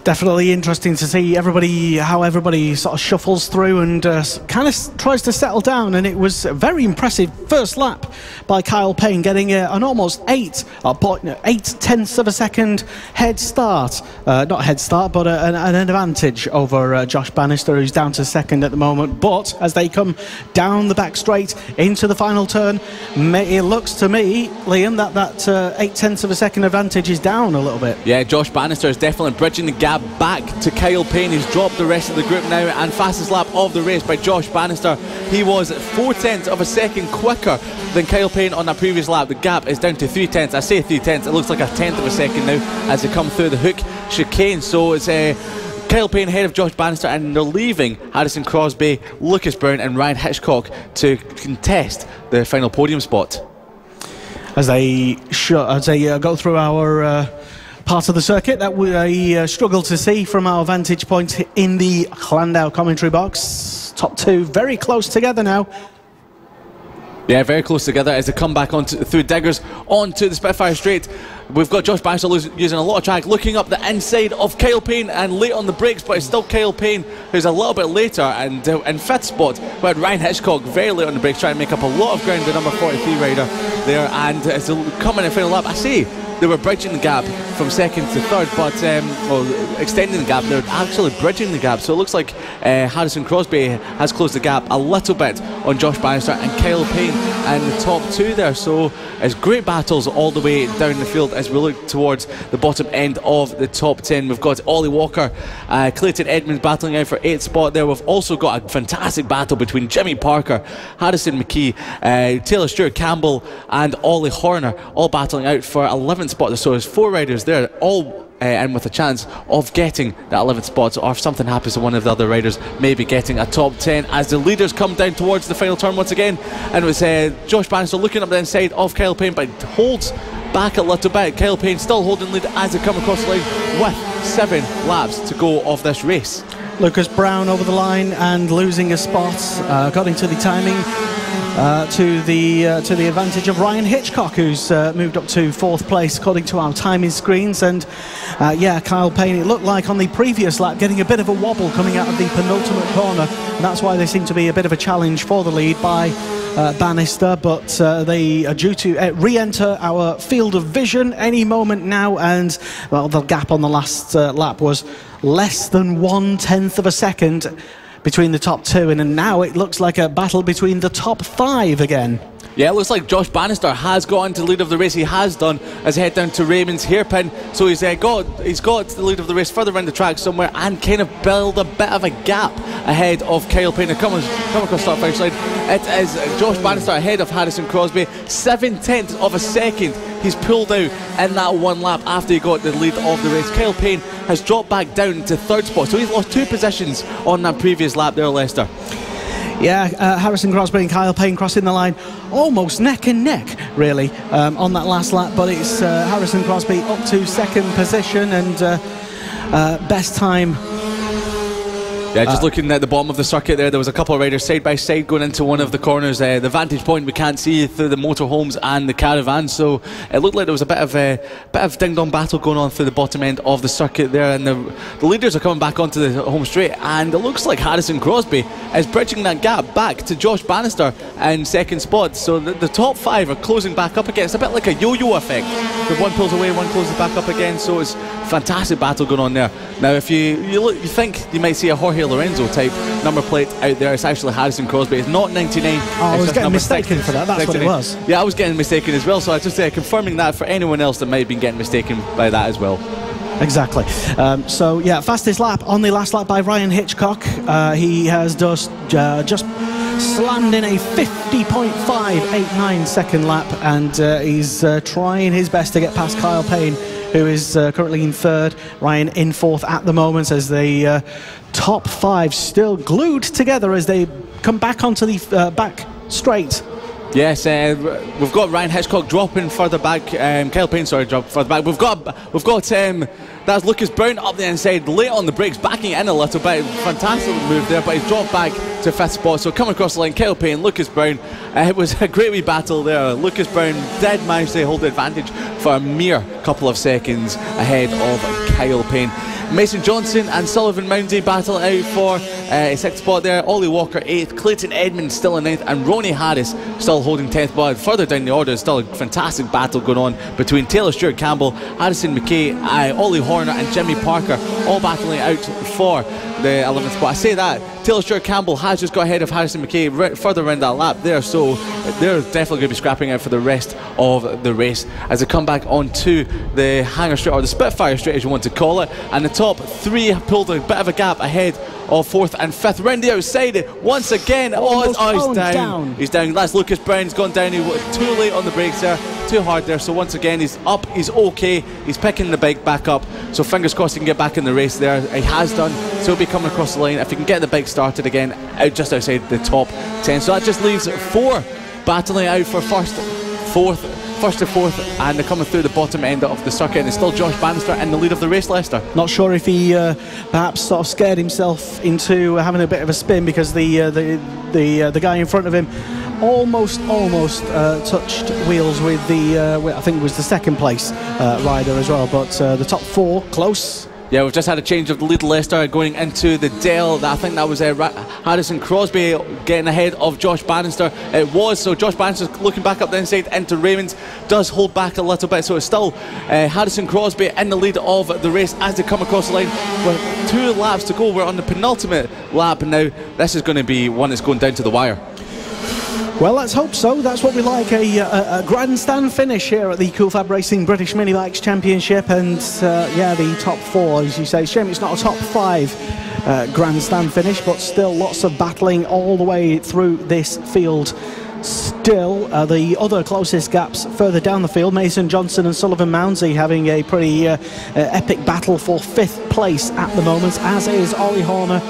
Definitely interesting to see how everybody sort of shuffles through and kind of tries to settle down. And it was a very impressive first lap by Kyle Payne, getting an almost 8/10 of a second head start. Not head start, but an advantage over Josh Bannister, who's down to 2nd at the moment. But as they come down the back straight into the final turn, it looks to me, Liam, that 8/10 of a second advantage is down a little bit. Yeah, Josh Bannister is definitely bridging the gap back to Kyle Payne. He's dropped the rest of the group now, and fastest lap of the race by Josh Bannister. He was 4/10 of a second quicker than Kyle Payne on that previous lap. The gap is down to 3/10. I say 3/10, it looks like 1/10 of a second now as they come through the hook chicane. So it's Kyle Payne ahead of Josh Bannister, and they're leaving Harrison Crosby, Lucas Brown and Ryan Hitchcock to contest the final podium spot. As they go through our part of the circuit that we struggle to see from our vantage point in the Landau commentary box. Top 2 very close together now. Yeah, very close together as they come back through Diggers onto the Spitfire straight. We've got Josh Bannister using a lot of track, looking up the inside of Kyle Payne and late on the brakes, but it's still Kyle Payne who's a little bit later, and in 5th spot we had Ryan Hitchcock very late on the brakes, trying to make up a lot of ground, the number 43 rider there. And as they come in the final lap, I say they were bridging the gap from 2nd to 3rd, but extending the gap, they're actually bridging the gap. So it looks like Harrison Crosby has closed the gap a little bit on Josh Bannister and Kyle Payne in the top 2 there. So it's great battles all the way down the field as we look towards the bottom end of the top 10. We've got Ollie Walker, Clayton Edmonds battling out for 8th spot there. We've also got a fantastic battle between Jimmy Parker, Harrison McKee, Taylor Stewart Campbell and Ollie Horner, all battling out for 11th spot. So there's 4 riders there, all and with a chance of getting that 11th spot, or if something happens to one of the other riders, maybe getting a top 10 as the leaders come down towards the final turn once again. And it was Josh Bannister looking up the inside of Kyle Payne, but holds back a little bit. Kyle Payne still holding lead as they come across the line with 7 laps to go of this race. Lucas Brown over the line and losing a spot, got into the timing to the advantage of Ryan Hitchcock, who's moved up to 4th place according to our timing screens. And yeah, Kyle Payne, it looked like on the previous lap getting a bit of a wobble coming out of the penultimate corner, and that's why there seemed to be a bit of a challenge for the lead by Bannister, but they are due to re-enter our field of vision any moment now. And well, the gap on the last lap was less than 1/10 of a second between the top 2, and now it looks like a battle between the top 5 again. Yeah, it looks like Josh Bannister has got into the lead of the race. He has done as he head down to Raymond's hairpin. So he's got the lead of the race further around the track somewhere, and kind of build a bit of a gap ahead of Kyle Payne. Come across start finish line. It is Josh Bannister ahead of Harrison Crosby. 7/10 of a second he's pulled out in that one lap after he got the lead of the race. Kyle Payne has dropped back down to 3rd spot, so he's lost 2 positions on that previous lap there, Leicester. Yeah, Harrison Crosby and Kyle Payne crossing the line almost neck and neck, really, on that last lap. But it's Harrison Crosby up to second position and best time. Yeah, just looking at the bottom of the circuit there was a couple of riders side by side going into one of the corners. The vantage point we can't see through the motorhomes and the caravans, so it looked like there was a bit of ding-dong battle going on through the bottom end of the circuit there, and the leaders are coming back onto the home straight, and it looks like Harrison Crosby is bridging that gap back to Josh Bannister in second spot. So the top 5 are closing back up again. It's a bit like a yo-yo effect. If one pulls away, one closes back up again, so it's a fantastic battle going on there. Now if you think you might see a Jorge Lorenzo type number plate out there, it's actually Harrison Crosby. It's not 99. Oh, I was getting mistaken for that. That's 69. What it was. Yeah, I was getting mistaken as well, so I just confirming that for anyone else that might have been getting mistaken by that as well. Exactly. So yeah, fastest lap on the last lap by Ryan Hitchcock. He has just slammed in a 50.589 second lap, and he's trying his best to get past Kyle Payne, who is currently in third. Ryan in fourth at the moment, as the top 5 still glued together as they come back onto the back straight. Yes, we've got Ryan Hitchcock dropping further back. Kyle Payne, sorry, dropped further back. We've got that's Lucas Brown up the inside, late on the brakes, backing in a little bit. Fantastic move there, but he's dropped back to 5th spot. So coming across the line, Kyle Payne, Lucas Brown. It was a great wee battle there. Lucas Brown did manage to hold the advantage for a mere couple of seconds ahead of Kyle Payne. Mason Johnson and Sullivan Moundy battle out for a 6th spot there. Ollie Walker 8th, Clayton Edmonds still in 9th, and Ronnie Harris still holding 10th. But further down the order, still a fantastic battle going on between Taylor Stewart Campbell, Harrison McKay, Ollie Horner and Jimmy Parker, all battling out for the 11th spot. I say that Taylor Stewart Campbell has just got ahead of Harrison McKay further around that lap there, so they're definitely going to be scrapping out for the rest of the race as they come back onto the Hangar Straight, or the Spitfire Straight as you want to call it, and the top 3 have pulled a bit of a gap ahead of 4th and 5th. Round the outside once again. He's down. He's down. That's Lucas Brown. He's gone down. He was too late on the brakes there, too hard there. So once again, he's up. He's okay. He's picking the bike back up. So fingers crossed he can get back in the race there. He has done. So he'll be coming across the line if he can get the bike started again, just outside the top 10. So that just leaves 4 battling out for first to 4th, and they're coming through the bottom end of the circuit, and it's still Josh Bannister in the lead of the race, Lester. Not sure if he perhaps sort of scared himself into having a bit of a spin, because the guy in front of him almost touched wheels with the I think it was the 2nd place rider as well, but the top 4 close. Yeah, we've just had a change of the lead, Leicester, going into the Dell. I think that was Harrison Crosby getting ahead of Josh Bannister. It was, so Josh Bannister looking back up the inside into Raymond's, does hold back a little bit, so it's still Harrison Crosby in the lead of the race as they come across the line. With 2 laps to go, we're on the penultimate lap, and now this is going to be one that's going down to the wire. Well, let's hope so. That's what we like, a grandstand finish here at the CoolFABRacing British Mini Bikes Championship, and yeah, the top 4, as you say. Shame it's not a top 5 grandstand finish, but still lots of battling all the way through this field. Still, the other closest gaps further down the field, Mason Johnson and Sullivan Mounsey having a pretty epic battle for 5th place at the moment, as is Ollie Horner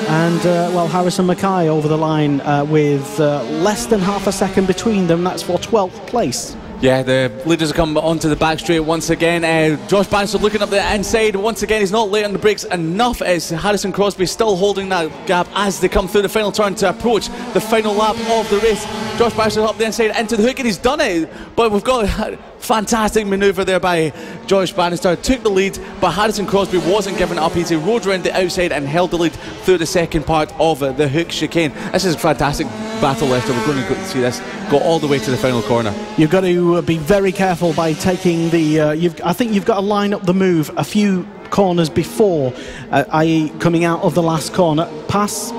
and well, Harrison McKay over the line with less than half a second between them. That's for 12th place. Yeah, the leaders have come onto the back straight once again. Josh Bannister looking up the inside. Once again, he's not late on the brakes enough. It's Harrison Crosby still holding that gap as they come through the final turn to approach the final lap of the race. Josh Bannister up the inside into the hook, and he's done it. But we've got a fantastic manoeuvre there by Josh Bannister. Took the lead, but Harrison Crosby wasn't giving up. He rode around the outside and held the lead through the second part of the hook chicane. This is a fantastic battle, Lester. We're going to see this go all the way to the final corner. You've got to be very careful by taking the I think you've got to line up the move a few corners before, i.e. coming out of the last corner. Pass.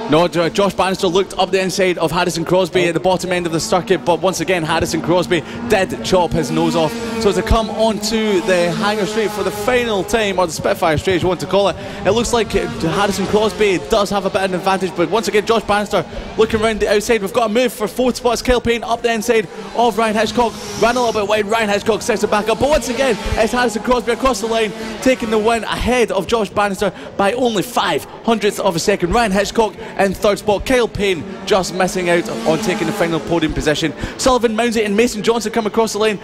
No, Josh Bannister looked up the inside of Harrison Crosby at the bottom end of the circuit, but once again Harrison Crosby did chop his nose off. So to come onto the Hangar Straight for the final time, or the Spitfire Straight as you want to call it, it looks like Harrison Crosby does have a bit of an advantage, but once again Josh Bannister looking around the outside. We've got a move for 4th spot. Kyle Payne up the inside of Ryan Hitchcock, ran a little bit wide. Ryan Hitchcock sets it back up, but once again it's Harrison Crosby across the line, taking the win ahead of Josh Bannister by only 0.05 of a second. Ryan Hitchcock in third spot. Kyle Payne just missing out on taking the final podium position. Sullivan Mounsey and Mason Johnson come across the line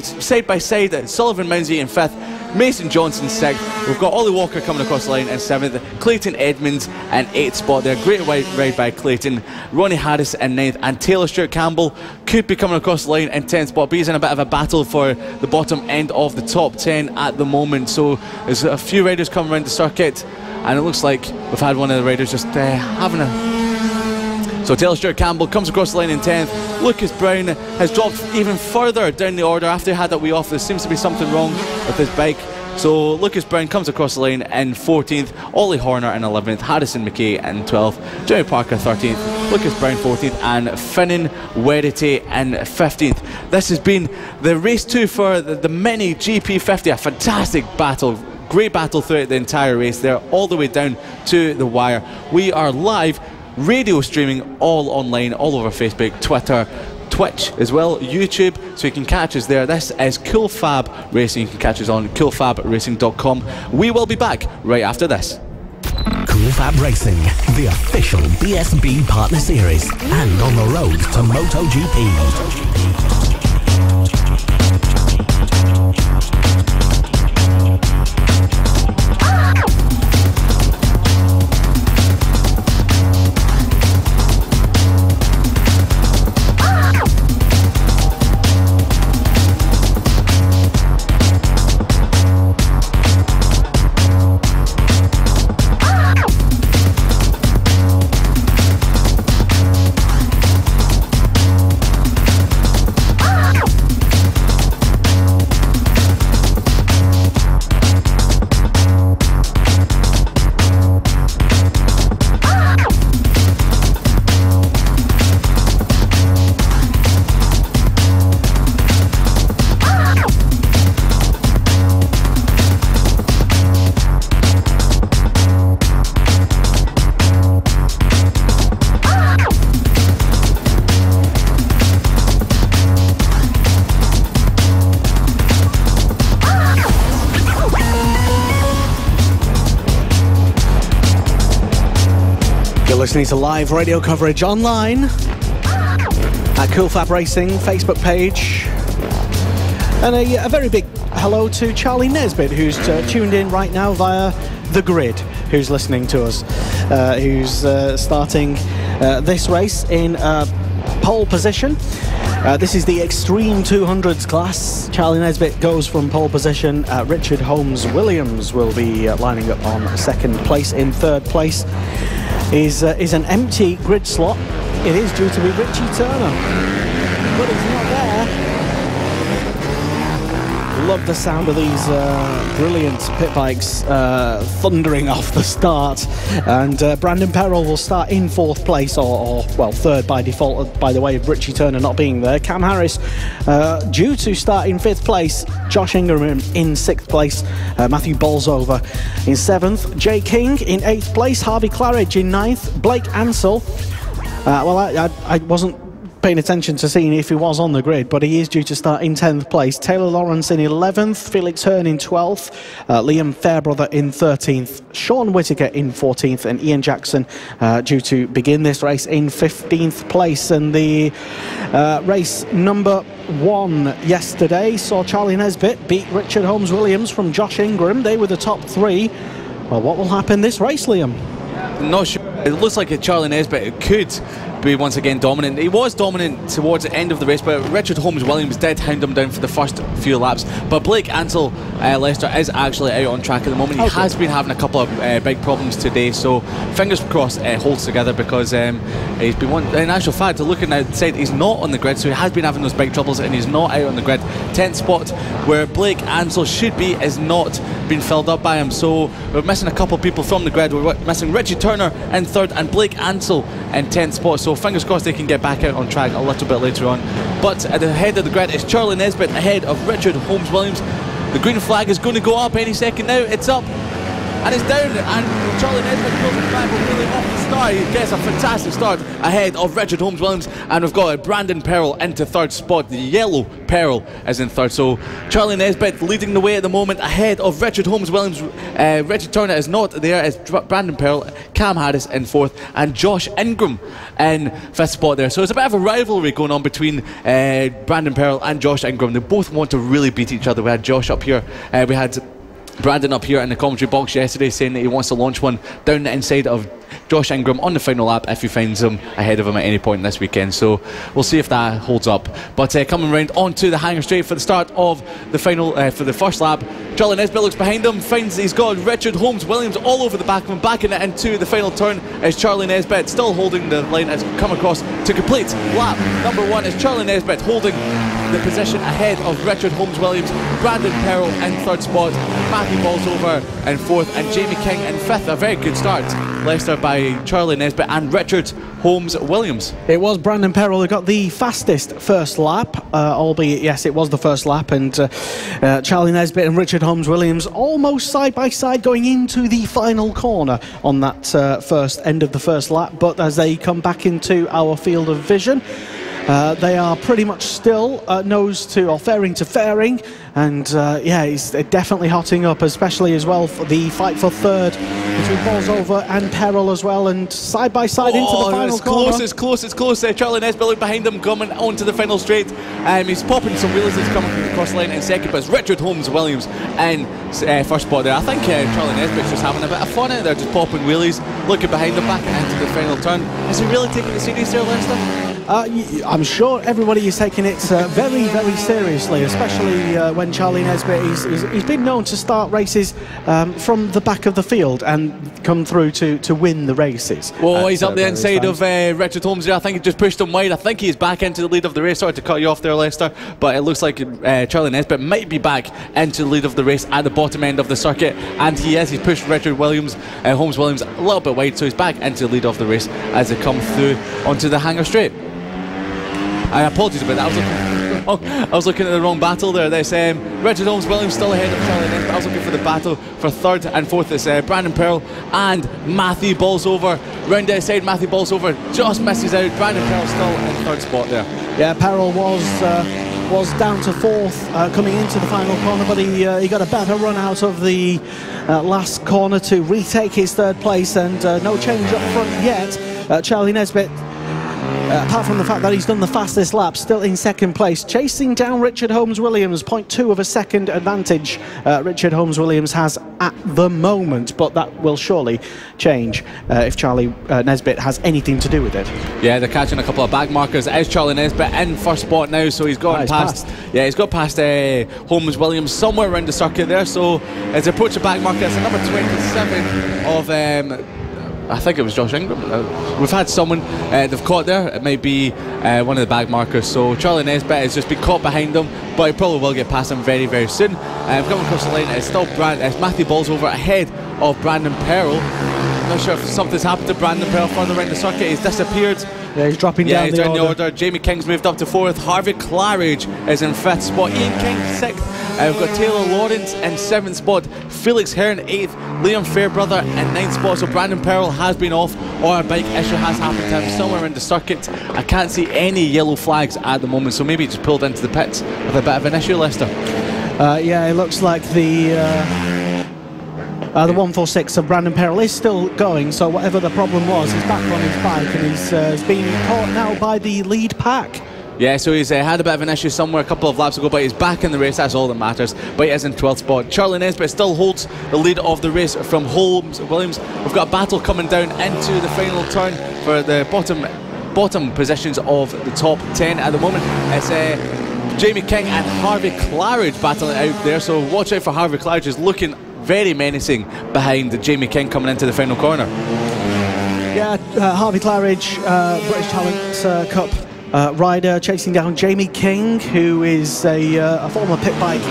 side by side. Sullivan Mounsey in 5th, Mason Johnson 6th. We've got Ollie Walker coming across the line in 7th, Clayton Edmonds in 8th spot there. Great ride by Clayton. Ronnie Harris in 9th, and Taylor Stewart Campbell could be coming across the line in 10th spot, but he's in a bit of a battle for the bottom end of the top 10 at the moment. So there's a few riders coming around the circuit, and it looks like we've had one of the riders just having a... So Taylor Stewart Campbell comes across the line in 10th. Lucas Brown has dropped even further down the order after he had that wee off. There seems to be something wrong with his bike. So Lucas Brown comes across the line in 14th, Ollie Horner in 11th, Harrison McKay in 12th, Jimmy Parker 13th, Lucas Brown 14th, and Finnan Wedity in 15th. This has been the race 2 for the mini GP50, a fantastic battle. Great battle throughout the entire race there, all the way down to the wire. We are live radio streaming all online, all over Facebook, Twitter, Twitch as well, YouTube, so you can catch us there. This is CoolFABRacing. You can catch us on CoolFABRacing.com. We will be back right after this. CoolFABRacing, the official BSB partner series, and on the road to MotoGP. Listening to live radio coverage online at CoolFABRacing Facebook page, and a very big hello to Charlie Nesbitt, who's tuned in right now via the grid, who's listening to us, who's starting this race in pole position. This is the Extreme 200s class. Charlie Nesbitt goes from pole position. Richard Holmes Williams will be lining up on 2nd place. In 3rd place is an empty grid slot. It is due to be Richie Turner, but he's not there. Love the sound of these brilliant pit bikes thundering off the start. And Brandon Perrell will start in 4th place, or 3rd by default, by the way of Richie Turner not being there. Cam Harris due to start in 5th place. Josh Ingram in 6th place. Matthew Bolsover in 7th. Jay King in 8th place. Harvey Claridge in 9th. Blake Ansell. I wasn't paying attention to seeing if he was on the grid, but he is due to start in 10th place. Taylor Lawrence in 11th, Felix Hearn in 12th, Liam Fairbrother in 13th, Sean Whittaker in 14th, and Ian Jackson due to begin this race in 15th place. And the race number 1 yesterday saw Charlie Nesbitt beat Richard Holmes Williams from Josh Ingram. They were the top 3. Well, what will happen this race, Liam? Not sure. It looks like Charlie Nesbitt could be once again dominant. He was dominant towards the end of the race, but Richard Holmes Williams did hound him down for the first few laps. But Blake Ansell Leicester is actually out on track at the moment. He has been having a couple of big problems today, so fingers crossed it holds together, because he's been one. In actual fact, looking outside, he's not on the grid, so he has been having those big troubles, and he's not out on the grid. 10th spot where Blake Ansell should be is not been filled up by him, so we're missing a couple of people from the grid. We're missing Richie Turner in 3rd and Blake Ansell in 10th spot, so fingers crossed they can get back out on track a little bit later on. But at the head of the grid is Charlie Nesbitt ahead of Richard Holmes Williams. The green flag is going to go up any second now. It's up. and it's down, and Charlie Nesbitt pulls it back, but really off the start. He gets a fantastic start ahead of Richard Holmes-Williams, and we've got Brandon Pearl into third spot. The yellow Pearl is in third, so Charlie Nesbitt leading the way at the moment ahead of Richard Holmes-Williams. Richard Turner is not there. It's Brandon Pearl, Cam Harris in fourth, and Josh Ingram in fifth spot there. So it's a bit of a rivalry going on between Brandon Pearl and Josh Ingram. They both want to really beat each other. We had Josh up here, we had Brandon up here in the commentary box yesterday saying that he wants to launch one down the inside of Josh Ingram on the final lap if he finds him ahead of him at any point this weekend. So we'll see if that holds up. But coming round onto the hanger straight for the start of the final, for the first lap, Charlie Nesbitt looks behind him, finds he's got Richard Holmes-Williams all over the back of him, backing it into the final turn is Charlie Nesbitt, still holding the line as come across to complete lap number 1 is Charlie Nesbitt holding the position ahead of Richard Holmes-Williams, Brandon Pearl in third spot, Matthew Bolsover in fourth, and Jamie King in fifth. A very good start, Leicester, by Charlie Nesbitt and Richard Holmes-Williams. It was Brandon Pearl who got the fastest first lap, albeit, yes, it was the first lap, and Charlie Nesbitt and Richard Holmes-Williams almost side by side going into the final corner on that first end of the first lap. But as they come back into our field of vision, they are pretty much still nose to, or fairing to fairing, and yeah, it's definitely hotting up, especially as well for the fight for third between Bolsover and Pearl as well, and side by side into the final corner. It's close. Charlie Nesbitt look behind him coming onto the final straight. He's popping some wheelies as he's coming across the line in second, but it's Richard Holmes-Williams in first spot there. I think Charlie Nesbitt's just having a bit of fun out there, just popping wheelies, looking behind him, back into the final turn. Is he really taking it serious there, Leicester? I'm sure everybody is taking it very, very seriously, especially when Charlie Nesbitt, he's been known to start races from the back of the field and come through to win the races. Well, he's up the inside of Richard Holmes there. I think he just pushed him wide. I think he's back into the lead of the race. Sorry to cut you off there, Leicester, but it looks like Charlie Nesbitt might be back into the lead of the race at the bottom end of the circuit, and he is. He's pushed Richard Holmes-Williams a little bit wide, so he's back into the lead of the race as they come through onto the hanger straight. Apologies about that. I was looking at the wrong battle there. There's Richard Holmes-Williams still ahead of Charlie Nesbitt. I was looking for the battle for third and fourth. It's Brandon Pearl and Matthew Bolsover. Round the outside, Matthew Bolsover just misses out. Brandon Pearl still in third spot there. Yeah, Pearl was down to fourth coming into the final corner, but he got a better run out of the last corner to retake his third place, and no change up front yet. Charlie Nesbitt, apart from the fact that he's done the fastest lap, still in second place, chasing down Richard Holmes-Williams. 0.2 of a second advantage Richard Holmes-Williams has at the moment, but that will surely change if Charlie Nesbitt has anything to do with it. Yeah, they're catching a couple of back markers. It is Charlie Nesbitt in first spot now, so he's gone past. Yeah, he's got past Holmes-Williams somewhere around the circuit there. So as they approach the back marker, it's number 27 of I think it was Josh Ingram. We've had someone they've caught there. It might be one of the back markers. So Charlie Nesbitt has just been caught behind him, but he probably will get past him very, very soon. Coming across the line, it's still it's Matthew Bolsover ahead of Brandon Pearl. I'm not sure if something's happened to Brandon Pearl further around the circuit. He's disappeared. Yeah, he's dropping down the order. Jamie King's moved up to fourth. Harvey Claridge is in fifth spot. Ian King sixth. We've got Taylor Lawrence in seventh spot. Felix Hearn eighth. Liam Fairbrother in ninth spot. So Brandon Pearl has been off, or a bike issue has happened to him somewhere around the circuit. I can't see any yellow flags at the moment, so maybe he just pulled into the pits with a bit of an issue, Leicester. Yeah, it looks like the 146 of Brandon Pearl is still going, so whatever the problem was, he's back on his bike, and he's being caught now by the lead pack. Yeah, so he's had a bit of an issue somewhere a couple of laps ago, but he's back in the race. That's all that matters. But he is in 12th spot. Charlie Nesbitt still holds the lead of the race from Holmes-Williams. We've got a battle coming down into the final turn for the bottom positions of the top 10 at the moment. It's Jamie King and Harvey Claridge battling it out there, so watch out for Harvey Claridge. Is looking very menacing behind Jamie King coming into the final corner. Yeah, Harvey Claridge, British Talent Cup rider, chasing down Jamie King, who is a former pit bike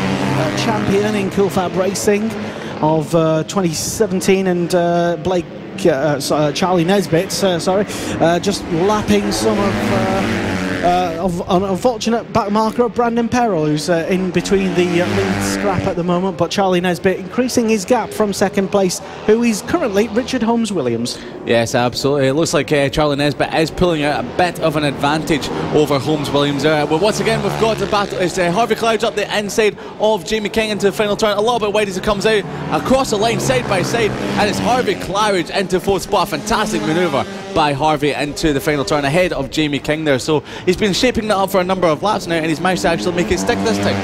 champion in CoolFABRacing of 2017, and Charlie Nesbitt, just lapping some of of an unfortunate back marker of Brandon Perrell, who's in between the lead scrap at the moment, but Charlie Nesbitt increasing his gap from second place, who is currently Richard Holmes-Williams. Yes, absolutely. It looks like Charlie Nesbitt is pulling out a bit of an advantage over Holmes-Williams there. But once again, we've got the battle. It's Harvey Clouds up the inside of Jamie King into the final turn. A little bit wide as it comes out, across the line, side by side, and it's Harvey Clouds into fourth spot. A fantastic manoeuvre by Harvey into the final turn ahead of Jamie King there. So he's been shaping that up for a number of laps now, and he's managed to actually make it stick this time.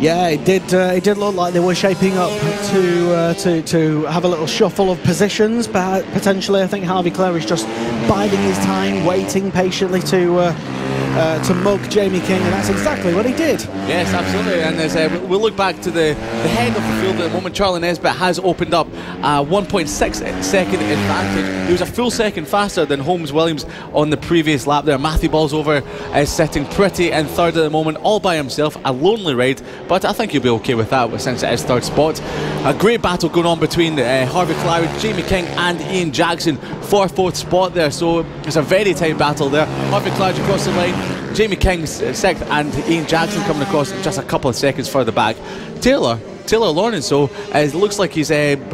Yeah, it did look like they were shaping up to have a little shuffle of positions, but potentially I think Harvey Clare is just biding his time, waiting patiently to mug Jamie King, and that's exactly what he did. Yes, absolutely. And as we'll look back to the head of the field at the moment, Charlie Nesbitt has opened up a 1.6 second advantage. He was a full second faster than Holmes-Williams on the previous lap there. Matthew Bolsover is sitting pretty in third at the moment, all by himself, a lonely ride, but I think he'll be okay with that since it is third spot. A great battle going on between Harvey Cloud, Jamie King and Ian Jackson for fourth spot there, so it's a very tight battle there. Harvey Cloud across the line, Jamie King sixth, and Ian Jackson coming across just a couple of seconds further back. Taylor Lawrence, so it looks like he's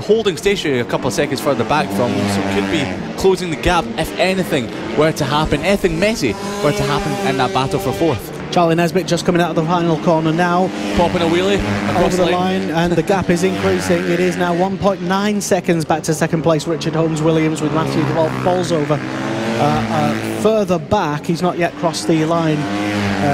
holding stationary a couple of seconds further back from him, so could be closing the gap if anything were to happen, anything messy were to happen in that battle for fourth. Charlie Nesbitt just coming out of the final corner now, popping a wheelie across over the line, and the gap is increasing. It is now 1.9 seconds back to second place Richard Holmes-Williams, with Matthew Bolsover further back. He's not yet crossed the line.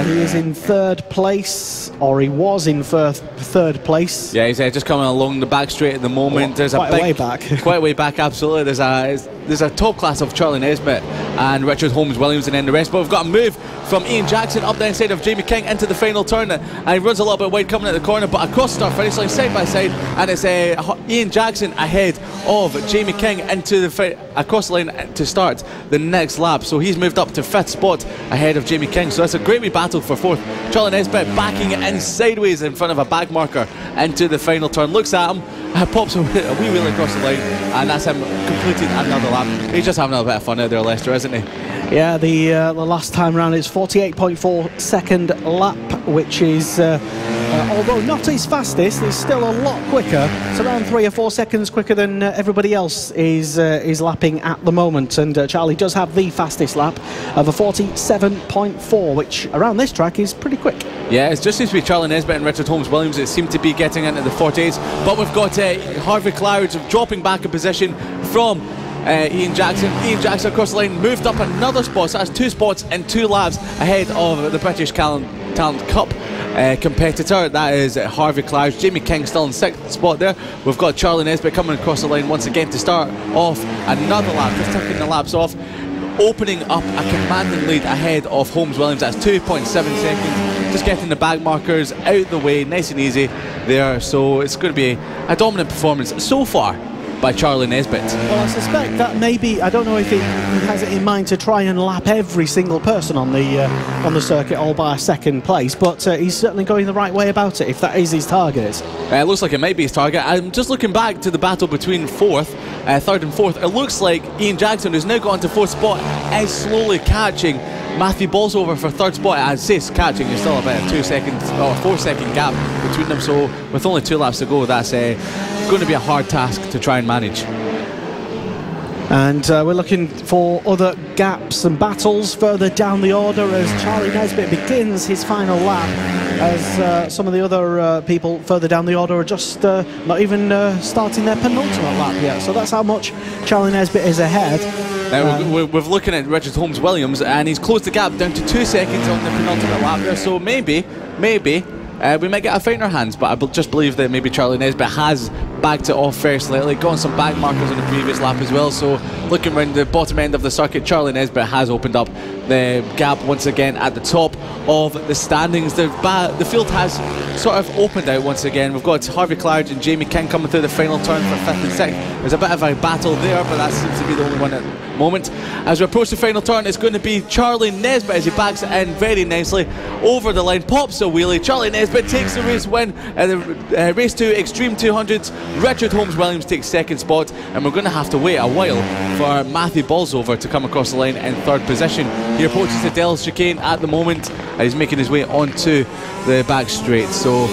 He is in third place, or he was in third place. Yeah, he's just coming along the back straight at the moment. There's quite a way back. Quite a way back, absolutely. There's a top class of Charlie Nesbitt and Richard Holmes-Williams, and then the rest. But we've got a move from Ian Jackson up the inside of Jamie King into the final turn, and he runs a little bit wide coming at the corner, but across the start finish line, side by side, and it's Ian Jackson ahead of Jamie King into the across the line to start the next lap. So he's moved up to fifth spot ahead of Jamie King. So that's a great wee battle for fourth. Charlie Nesbitt backing it in sideways in front of a back marker into the final turn. Looks at him, pops a wee wheel across the line, and that's him completing another lap. He's just having a bit of fun out there, Lester, isn't he? Yeah, the last time round is 48.4 second lap, which is, although not his fastest, it's still a lot quicker. It's around 3 or 4 seconds quicker than everybody else is lapping at the moment. And Charlie does have the fastest lap of a 47.4, which around this track is pretty quick. Yeah, it just seems to be Charlie Nesbitt and Richard Holmes-Williams that seem to be getting into the 48s. But we've got Harvey Clouds dropping back a position from Ian Jackson. Ian Jackson across the line, moved up another spot, so that's 2 spots in 2 laps ahead of the British Talent Cup competitor. That is Harvey Clouds. Jamie King still in 6th spot there. We've got Charlie Nesbitt coming across the line once again to start off another lap, just taking the laps off, opening up a commanding lead ahead of Holmes-Williams. That's 2.7 seconds, just getting the back markers out the way nice and easy there. So it's going to be a dominant performance so far by Charlie Nesbitt. Well, I suspect that maybe, I don't know if he has it in mind to try and lap every single person on the circuit all by a second place, but he's certainly going the right way about it, if that is his target. It looks like it might be his target. I'm just looking back to the battle between third and fourth. It looks like Ian Jackson, who's now got into fourth spot, is slowly catching Matthew Bolsover for third spot. I'd say it's catching, there's still about a 2 second or 4 second gap between them, so with only 2 laps to go, that's going to be a hard task to try and manage. And we're looking for other gaps and battles further down the order as Charlie Nesbitt begins his final lap, as some of the other people further down the order are just not even starting their penultimate lap yet. So that's how much Charlie Nesbitt is ahead. Now we're looking at Richard Holmes-Williams, and he's closed the gap down to 2 seconds on the penultimate lap there, so maybe we might get a fight in our hands, but I just believe that maybe Charlie Nesbitt has backed it off very slightly, got on some back markers on the previous lap as well. So looking around the bottom end of the circuit, Charlie Nesbitt has opened up the gap once again at the top of the standings. The field has sort of opened out once again. We've got Harvey Cloud and Jamie King coming through the final turn for 5th and 6th. There's a bit of a battle there, but that seems to be the only one at the moment. As we approach the final turn, it's going to be Charlie Nesbitt as he backs it in very nicely over the line, pops a wheelie. Charlie Nesbitt takes the race win at the race 2 Extreme 200s. Richard Holmes-Williams takes second spot, and we're going to have to wait a while for Matthew Bolsover to come across the line in third position. He approaches the Dells chicane at the moment, and he's making his way onto the back straight. So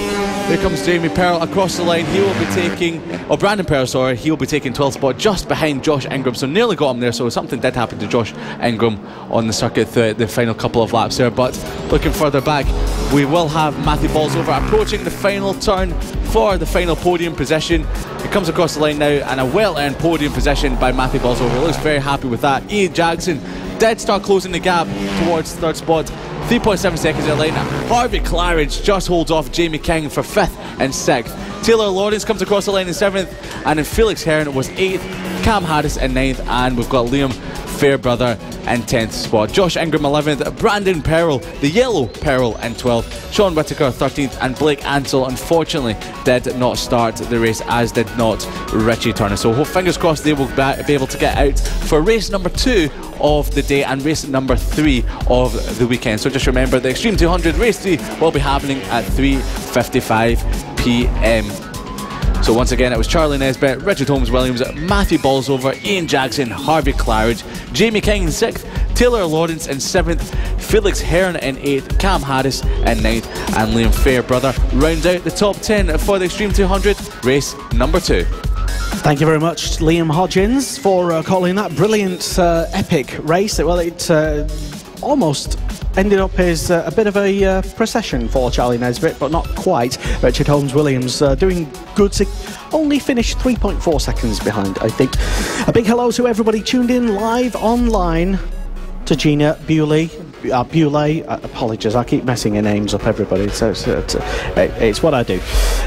here comes Jamie Pearl across the line. He will be taking, Brandon Pearl, sorry, he will be taking 12th spot just behind Josh Ingram. So nearly got him there, so something did happen to Josh Ingram on the circuit the final couple of laps there. But looking further back, we will have Matthew Bolsover approaching the final turn for the final podium position. He comes across the line now, and a well-earned podium position by Matthew Bolsover. He looks very happy with that. Ian Jackson did start closing the gap towards third spot. 3.7 seconds in the line. Harvey Claridge just holds off Jamie King for 5th and 6th. Taylor Lawrence comes across the line in 7th, and then Felix Hearn was 8th, Cam Harris in 9th, and we've got Liam Fairbrother in 10th spot. Josh Ingram 11th, Brandon Pearl, the yellow Pearl, in 12th, Sean Whittaker 13th, and Blake Ansell unfortunately did not start the race, as did not Richie Turner. So fingers crossed they will be able to get out for race number 2 of the day and race number 3 of the weekend. So just remember, the Extreme 200 race 3 will be happening at 3:55 p.m. So once again, it was Charlie Nesbitt, Richard Holmes-Williams, Matthew Bolsover, Ian Jackson, Harvey Claridge, Jamie King in 6th, Taylor Lawrence in 7th, Felix Hearn in 8th, Cam Harris in 9th, and Liam Fairbrother rounds out the top 10 for the Extreme 200 race number 2. Thank you very much, Liam Hodgins, for calling that brilliant, epic race. Well, it almost ended up as a bit of a procession for Charlie Nesbitt, but not quite. Richard Holmes-Williams doing good, only finished 3.4 seconds behind, I think. A big hello to everybody tuned in live online, to Gina Bewley. Apologies, I keep messing your names up, everybody. It's what I do.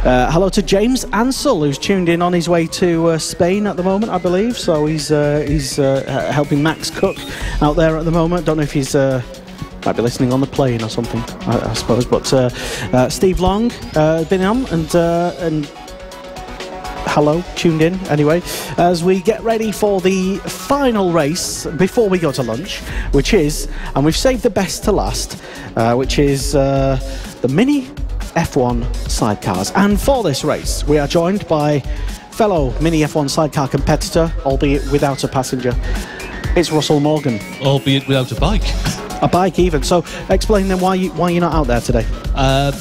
Hello to James Ansell, who's tuned in on his way to Spain at the moment, I believe. So he's helping Max Cook out there at the moment. Don't know if he's might be listening on the plane or something, I suppose. But Steve Long been on, and hello, tuned in anyway, as we get ready for the final race before we go to lunch, which is, and we've saved the best to last, which is the Mini F1 sidecars. And for this race, we are joined by fellow Mini F1 sidecar competitor, albeit without a passenger. It's Russell Morgan. Albeit without a bike. A bike even. So explain then why you're not out there today.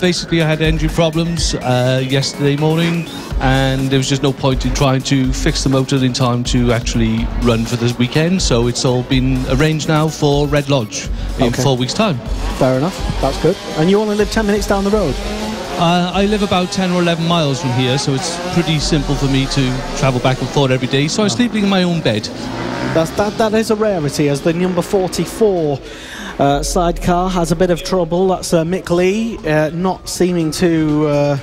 Basically, I had engine problems yesterday morning, and there was just no point in trying to fix the motor in time to actually run for this weekend. So it's all been arranged now for Red Lodge in 4 weeks' time. Fair enough. That's good. And you only live 10 minutes down the road? I live about 10 or 11 miles from here, so it's pretty simple for me to travel back and forth every day. So I'm sleeping in my own bed. That is a rarity, as the number 44 sidecar has a bit of trouble. That's Mick Lee not seeming to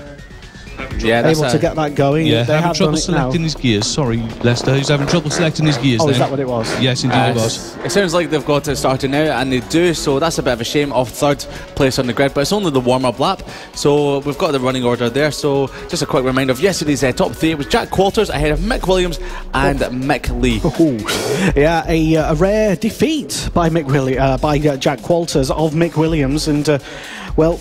able to get that going. Yeah, having trouble selecting his gears. Sorry, Lester, he's having trouble selecting his gears. Oh, is that what it was? Yes, indeed it was. It sounds like they've got it started now, and they do, so that's a bit of a shame of third place on the grid, but it's only the warm-up lap, so we've got the running order there. So just a quick reminder of yesterday's top 3. It was Jack Walters ahead of Mick Williams and Mick Lee. Yeah, a rare defeat by Jack Walters of Mick Williams, and well,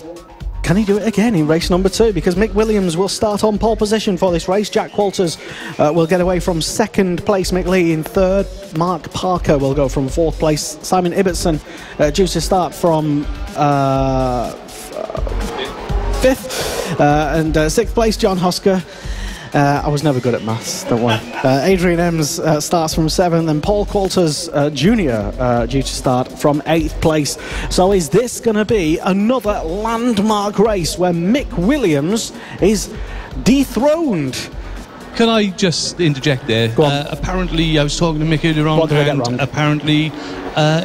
can he do it again in race number 2? Because Mick Williams will start on pole position for this race. Jack Walters will get away from 2nd place. Mick Lee in 3rd. Mark Parker will go from 4th place. Simon Ibbotson due to start from 5th. And 6th place, John Hosker. I was never good at maths, don't worry. Adrian Ems starts from 7th, and Paul Coulters Jr. Due to start from 8th place. So is this going to be another landmark race where Mick Williams is dethroned? Can I just interject there? Apparently, I was talking to Mick earlier on, and apparently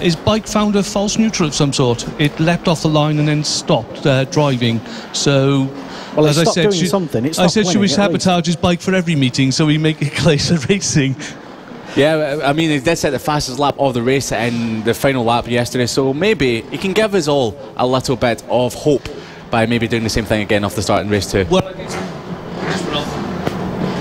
his bike found a false neutral of some sort. It leapt off the line and then stopped driving. So... Well, as I said, should we sabotage his bike for every meeting so we make it closer racing? Yeah, I mean, he did set the fastest lap of the race in the final lap yesterday, so maybe he can give us all a little bit of hope by maybe doing the same thing again off the start in race 2.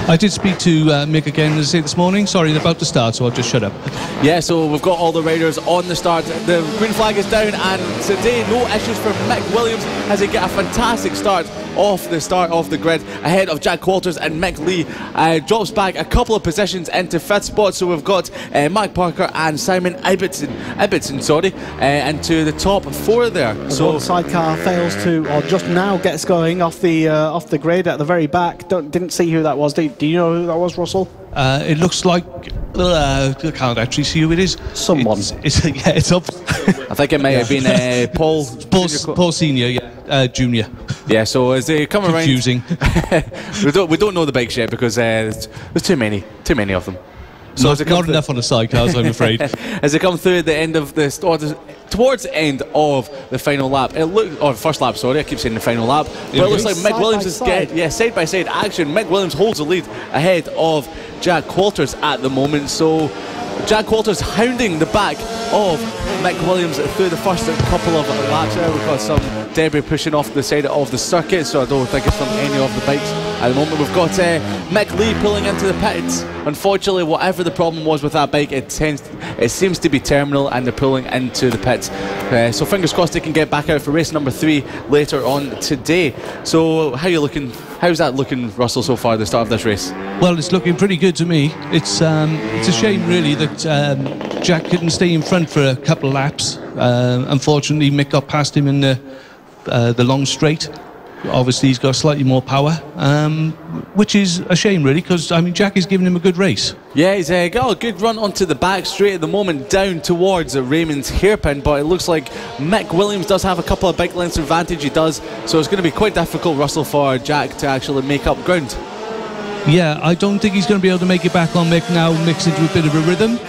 I did speak to Mick again this morning. Sorry, they're about to start, so I'll just shut up. Yeah, so we've got all the riders on the start. The green flag is down, and today no issues for Mick Williams as he get a fantastic start off the grid ahead of Jack Walters and Mick Lee. Drops back a couple of positions into 5th spot, so we've got Mark Parker and Simon Ibbotson, into the top 4 there. So the sidecar fails to, or just now gets going off the grid at the very back. Didn't see who that was. Do you know who that was, Russell? It looks like I can't actually see who it is. Someone. It's up. I think it may have been Paul Senior, Junior. Yeah, so as they come Confusing. around, we don't know the bikes yet because there's too many of them. So not enough on the sidecars, I'm afraid. As they come through the end of towards the end of the final lap, first lap, sorry, I keep saying the final lap, but it looks like Mick Williams is getting side by side action. Mick Williams holds the lead ahead of Jack Walters at the moment, so Jack Walters hounding the back of Mick Williams through the first couple of laps there. We've got some debris pushing off the side of the circuit, so I don't think it's from any of the bikes at the moment. We've got Mick Lee pulling into the pits. Unfortunately, whatever the problem was with that bike, it seems to be terminal, and they're pulling into the pits. So fingers crossed they can get back out for race number 3 later on today. So how's that looking, Russell, so far at the start of this race? Well, it's looking pretty good to me. It's a shame really that Jack couldn't stay in front for a couple of laps. Unfortunately, Mick got past him in the long straight. Obviously he's got slightly more power, which is a shame really, because I mean Jack is giving him a good race. Yeah, he's got a good run onto the back straight at the moment, down towards Raymond's hairpin, but it looks like Mick Williams does have a couple of bike lengths advantage. He does, so it's going to be quite difficult, Russell, for Jack to actually make up ground. Yeah, I don't think he's going to be able to make it back on Mick now, mixed into a bit of a rhythm.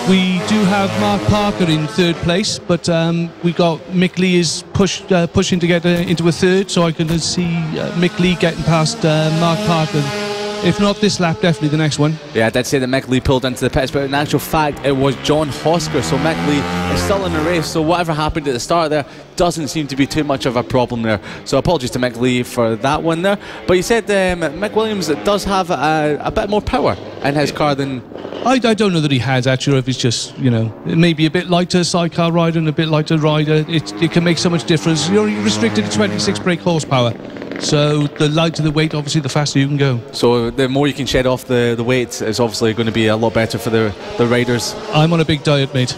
We do have Mark Parker in 3rd place, but we got Mick Lee is pushing to get into a 3rd, so I can see Mick Lee getting past Mark Parker. If not this lap, definitely the next one. Yeah, I did say that Mick Lee pulled into the pits, but in actual fact it was John Hosker, so Mick Lee is still in the race, so whatever happened at the start there doesn't seem to be too much of a problem there. So apologies to Mick Lee for that one there. But you said Mick Williams does have a bit more power in his car than... I don't know that he has actually, or if it's just, maybe a bit lighter sidecar rider and a bit lighter rider. It can make so much difference. You're restricted to 26 brake horsepower. So the lighter the weight, obviously the faster you can go. So the more you can shed off the weight is obviously going to be a lot better for the riders. I'm on a big diet, mate.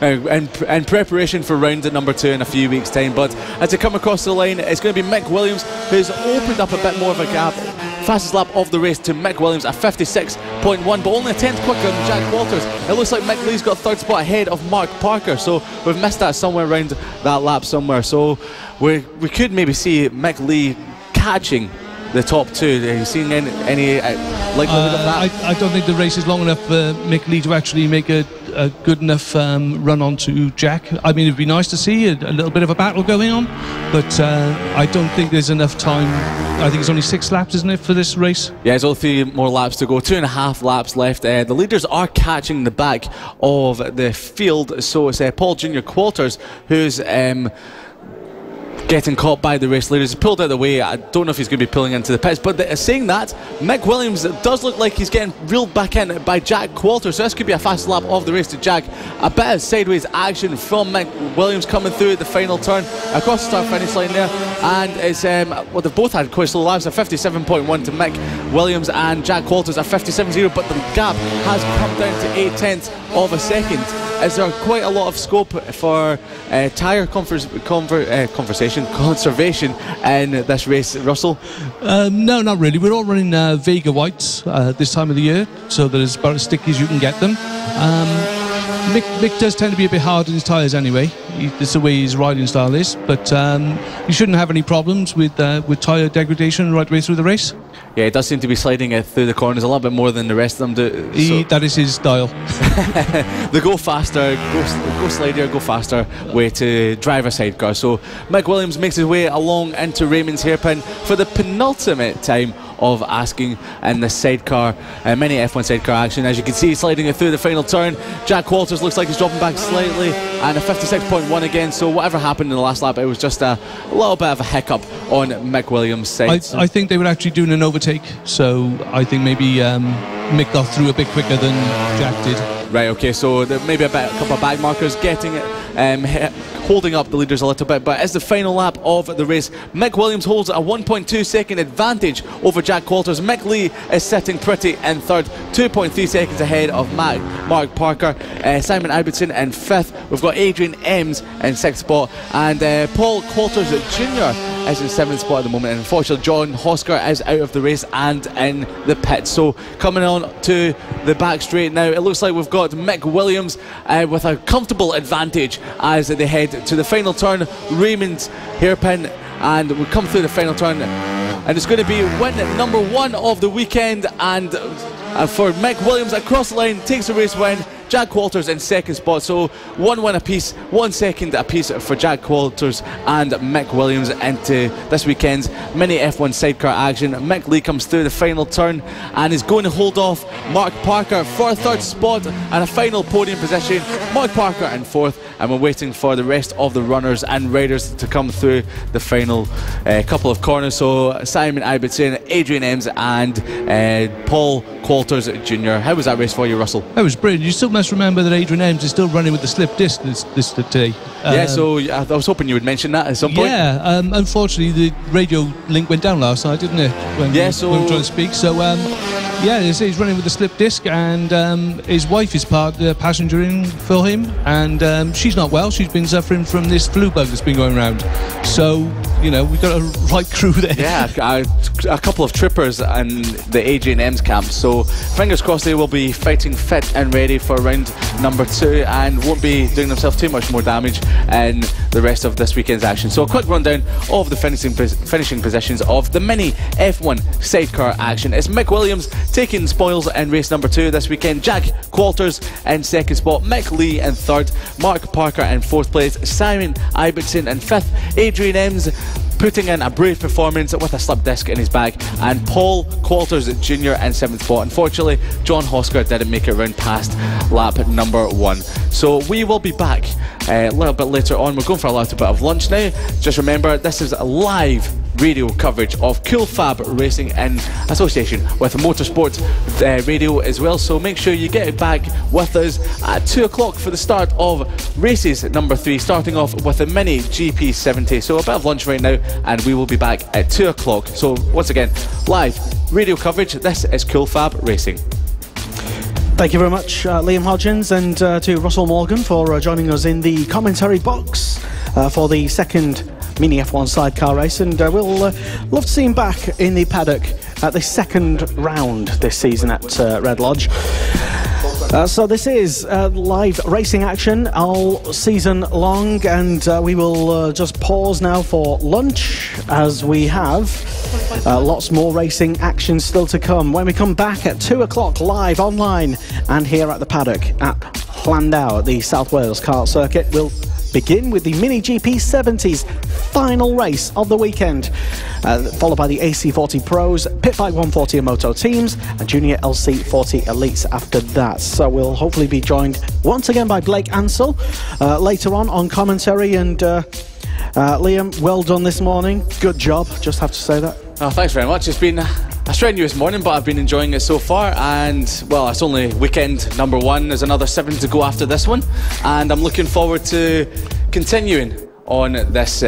and preparation for round at number 2 in a few weeks' time. But as they come across the line, it's going to be Mick Williams who's opened up a bit more of a gap. Fastest lap of the race to Mick Williams at 56.1, but only a tenth quicker than Jack Walters. It looks like Mick Lee's got 3rd spot ahead of Mark Parker, so we've missed that somewhere around that lap somewhere. So we could maybe see Mick Lee catching the top 2. Are you seeing any likelihood of that? I don't think the race is long enough for Mick Lee to actually make a good enough run onto Jack. I mean, it'd be nice to see a little bit of a battle going on, but I don't think there's enough time. I think it's only 6 laps, isn't it, for this race? Yeah, there's only 3 more laps to go. 2.5 laps left. The leaders are catching the back of the field, so it's Paul Junior Walters who's getting caught by the race leaders. He pulled out of the way. I don't know if he's going to be pulling into the pits, but saying that, Mick Williams does look like he's getting reeled back in by Jack Walters, so this could be a fast lap of the race to Jack. A bit of sideways action from Mick Williams coming through at the final turn across the start finish line there, and it's they've both had quite slow laps, a 57.1 to Mick Williams and Jack Walters at 57.0, but the gap has come down to 8/10 of a second. Is there quite a lot of scope for tyre conservation in this race, Russell? No, not really. We're all running Vega whites this time of the year, so that it's about as sticky as you can get them. Mick does tend to be a bit hard on his tyres anyway. That's the way his riding style is, but you shouldn't have any problems with tyre degradation right the way through the race. Yeah, it does seem to be sliding through the corners a little bit more than the rest of them do. That is his style. The go faster, go slider, go faster way to drive a sidecar. So Mick Williams makes his way along into Raymond's hairpin for the penultimate time of asking in the sidecar, mini F1 sidecar action. As you can see, sliding it through the final turn, Jack Walters looks like he's dropping back slightly, and a 56.1 again. So whatever happened in the last lap, it was just a little bit of a hiccup on Mick Williams' side. I think they were actually doing an overtake, so I think maybe Mick got through a bit quicker than Jack did. Right, okay, so maybe a couple of bag markers getting it, holding up the leaders a little bit. But as the final lap of the race, Mick Williams holds a 1.2 second advantage over Jack Walters. Mick Lee is sitting pretty in third, 2.3 seconds ahead of Mark Parker. Simon Albertson in fifth. We've got Adrian Ems in sixth spot, and Paul Walters Jr. is in seventh spot at the moment. And unfortunately, John Hosker is out of the race and in the pit. So coming on to the back straight now, it looks like we've got Mick Williams with a comfortable advantage as they head to the final turn. Raymond's hairpin, and we come through the final turn, and it's going to be win number one of the weekend, and for Mick Williams across the line, takes the race win. Jack Walters in second spot, so 1 win apiece, 1 second apiece for Jack Walters and Mick Williams into this weekend's mini F1 sidecar action. Mick Lee comes through the final turn and is going to hold off Mark Parker for a third spot and a final podium position. Mark Parker in fourth, and we're waiting for the rest of the runners and riders to come through the final couple of corners. So Simon Ibbotson, Adrian Ems and Paul Walters Jr. How was that race for you, Russell? That was brilliant. You still must remember that Adrian Ems is still running with the slip disc this today. Yeah, so I was hoping you would mention that at some point. Yeah, unfortunately the radio link went down last night, didn't it? When we were trying to speak. So yeah, he's running with the slip disc, and his wife is the passenger in for him, and she's not well. She's been suffering from this flu bug that's been going around. So, you know, we've got a right crew there. Yeah, a couple of trippers in the Adrian Ems camp. So fingers crossed they will be fighting fit and ready for round number 2 and won't be doing themselves too much more damage in the rest of this weekend's action. So a quick rundown of the finishing positions of the mini F1 sidecar action. It's Mick Williams taking spoils in race number 2 this weekend. Jack Walters in second spot, Mick Lee in third, Mark Parker in fourth place, Simon Ibbotson in fifth, Adrian Ems putting in a brave performance with a slip disc in his back, and Paul Walters Jr. in seventh spot. Unfortunately, John Hosker didn't make it round past lap number 1. So we will be back a little bit later on. We're going for a little bit of lunch now. Just remember, this is a live radio coverage of CoolFABRacing in association with Motorsport Radio as well, so make sure you get back with us at 2 o'clock for the start of races number 3, starting off with the mini GP70. So a bit of lunch right now, and we will be back at 2 o'clock. So once again, live radio coverage. This is CoolFABRacing. Thank you very much, Liam Hodgins, and to Russell Morgan for joining us in the commentary box for the second mini F1 sidecar race, and we'll love to see him back in the paddock at the second round this season at Red Lodge. So this is live racing action all season long, and we will just pause now for lunch, as we have lots more racing action still to come. When we come back at 2 o'clock live online and here at the paddock at Llandau at the South Wales Kart Circuit, we'll begin with the Mini GP70's final race of the weekend, followed by the AC40 Pros, Pit Bike 140 and Moto teams, and Junior LC40 Elites after that. So we'll hopefully be joined once again by Blake Ansell later on commentary. And Liam, well done this morning. Good job, just have to say that. Oh, thanks very much. It's been a strenuous morning, but I've been enjoying it so far, and well, it's only weekend number 1. There's another 7 to go after this one, and I'm looking forward to continuing on this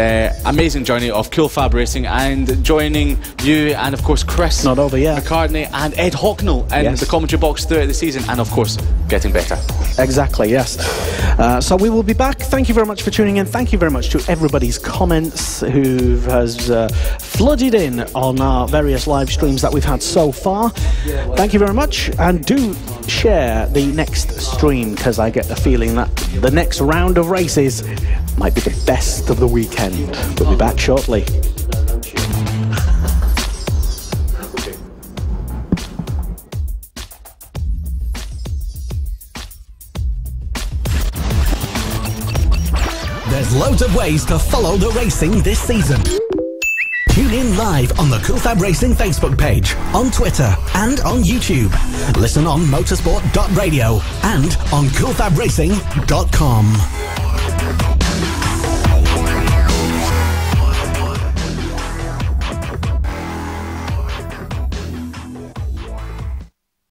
amazing journey of CoolFABRacing and joining you and of course Chris not over yet. McCartney and Ed Hocknell in the commentary box throughout the season, and of course getting better. Exactly, yes. So we will be back. Thank you very much for tuning in. Thank you very much to everybody's comments who has flooded in on our various live streams that we've had so far. Thank you very much, and do share the next stream, because I get the feeling that the next round of races might be the best of the weekend. We'll be back shortly. There's loads of ways to follow the racing this season. Tune Tune in live on the CoolFABRacing Facebook page, on Twitter and on YouTube. Listen on motorsport.radio and on CoolFABRacing.com.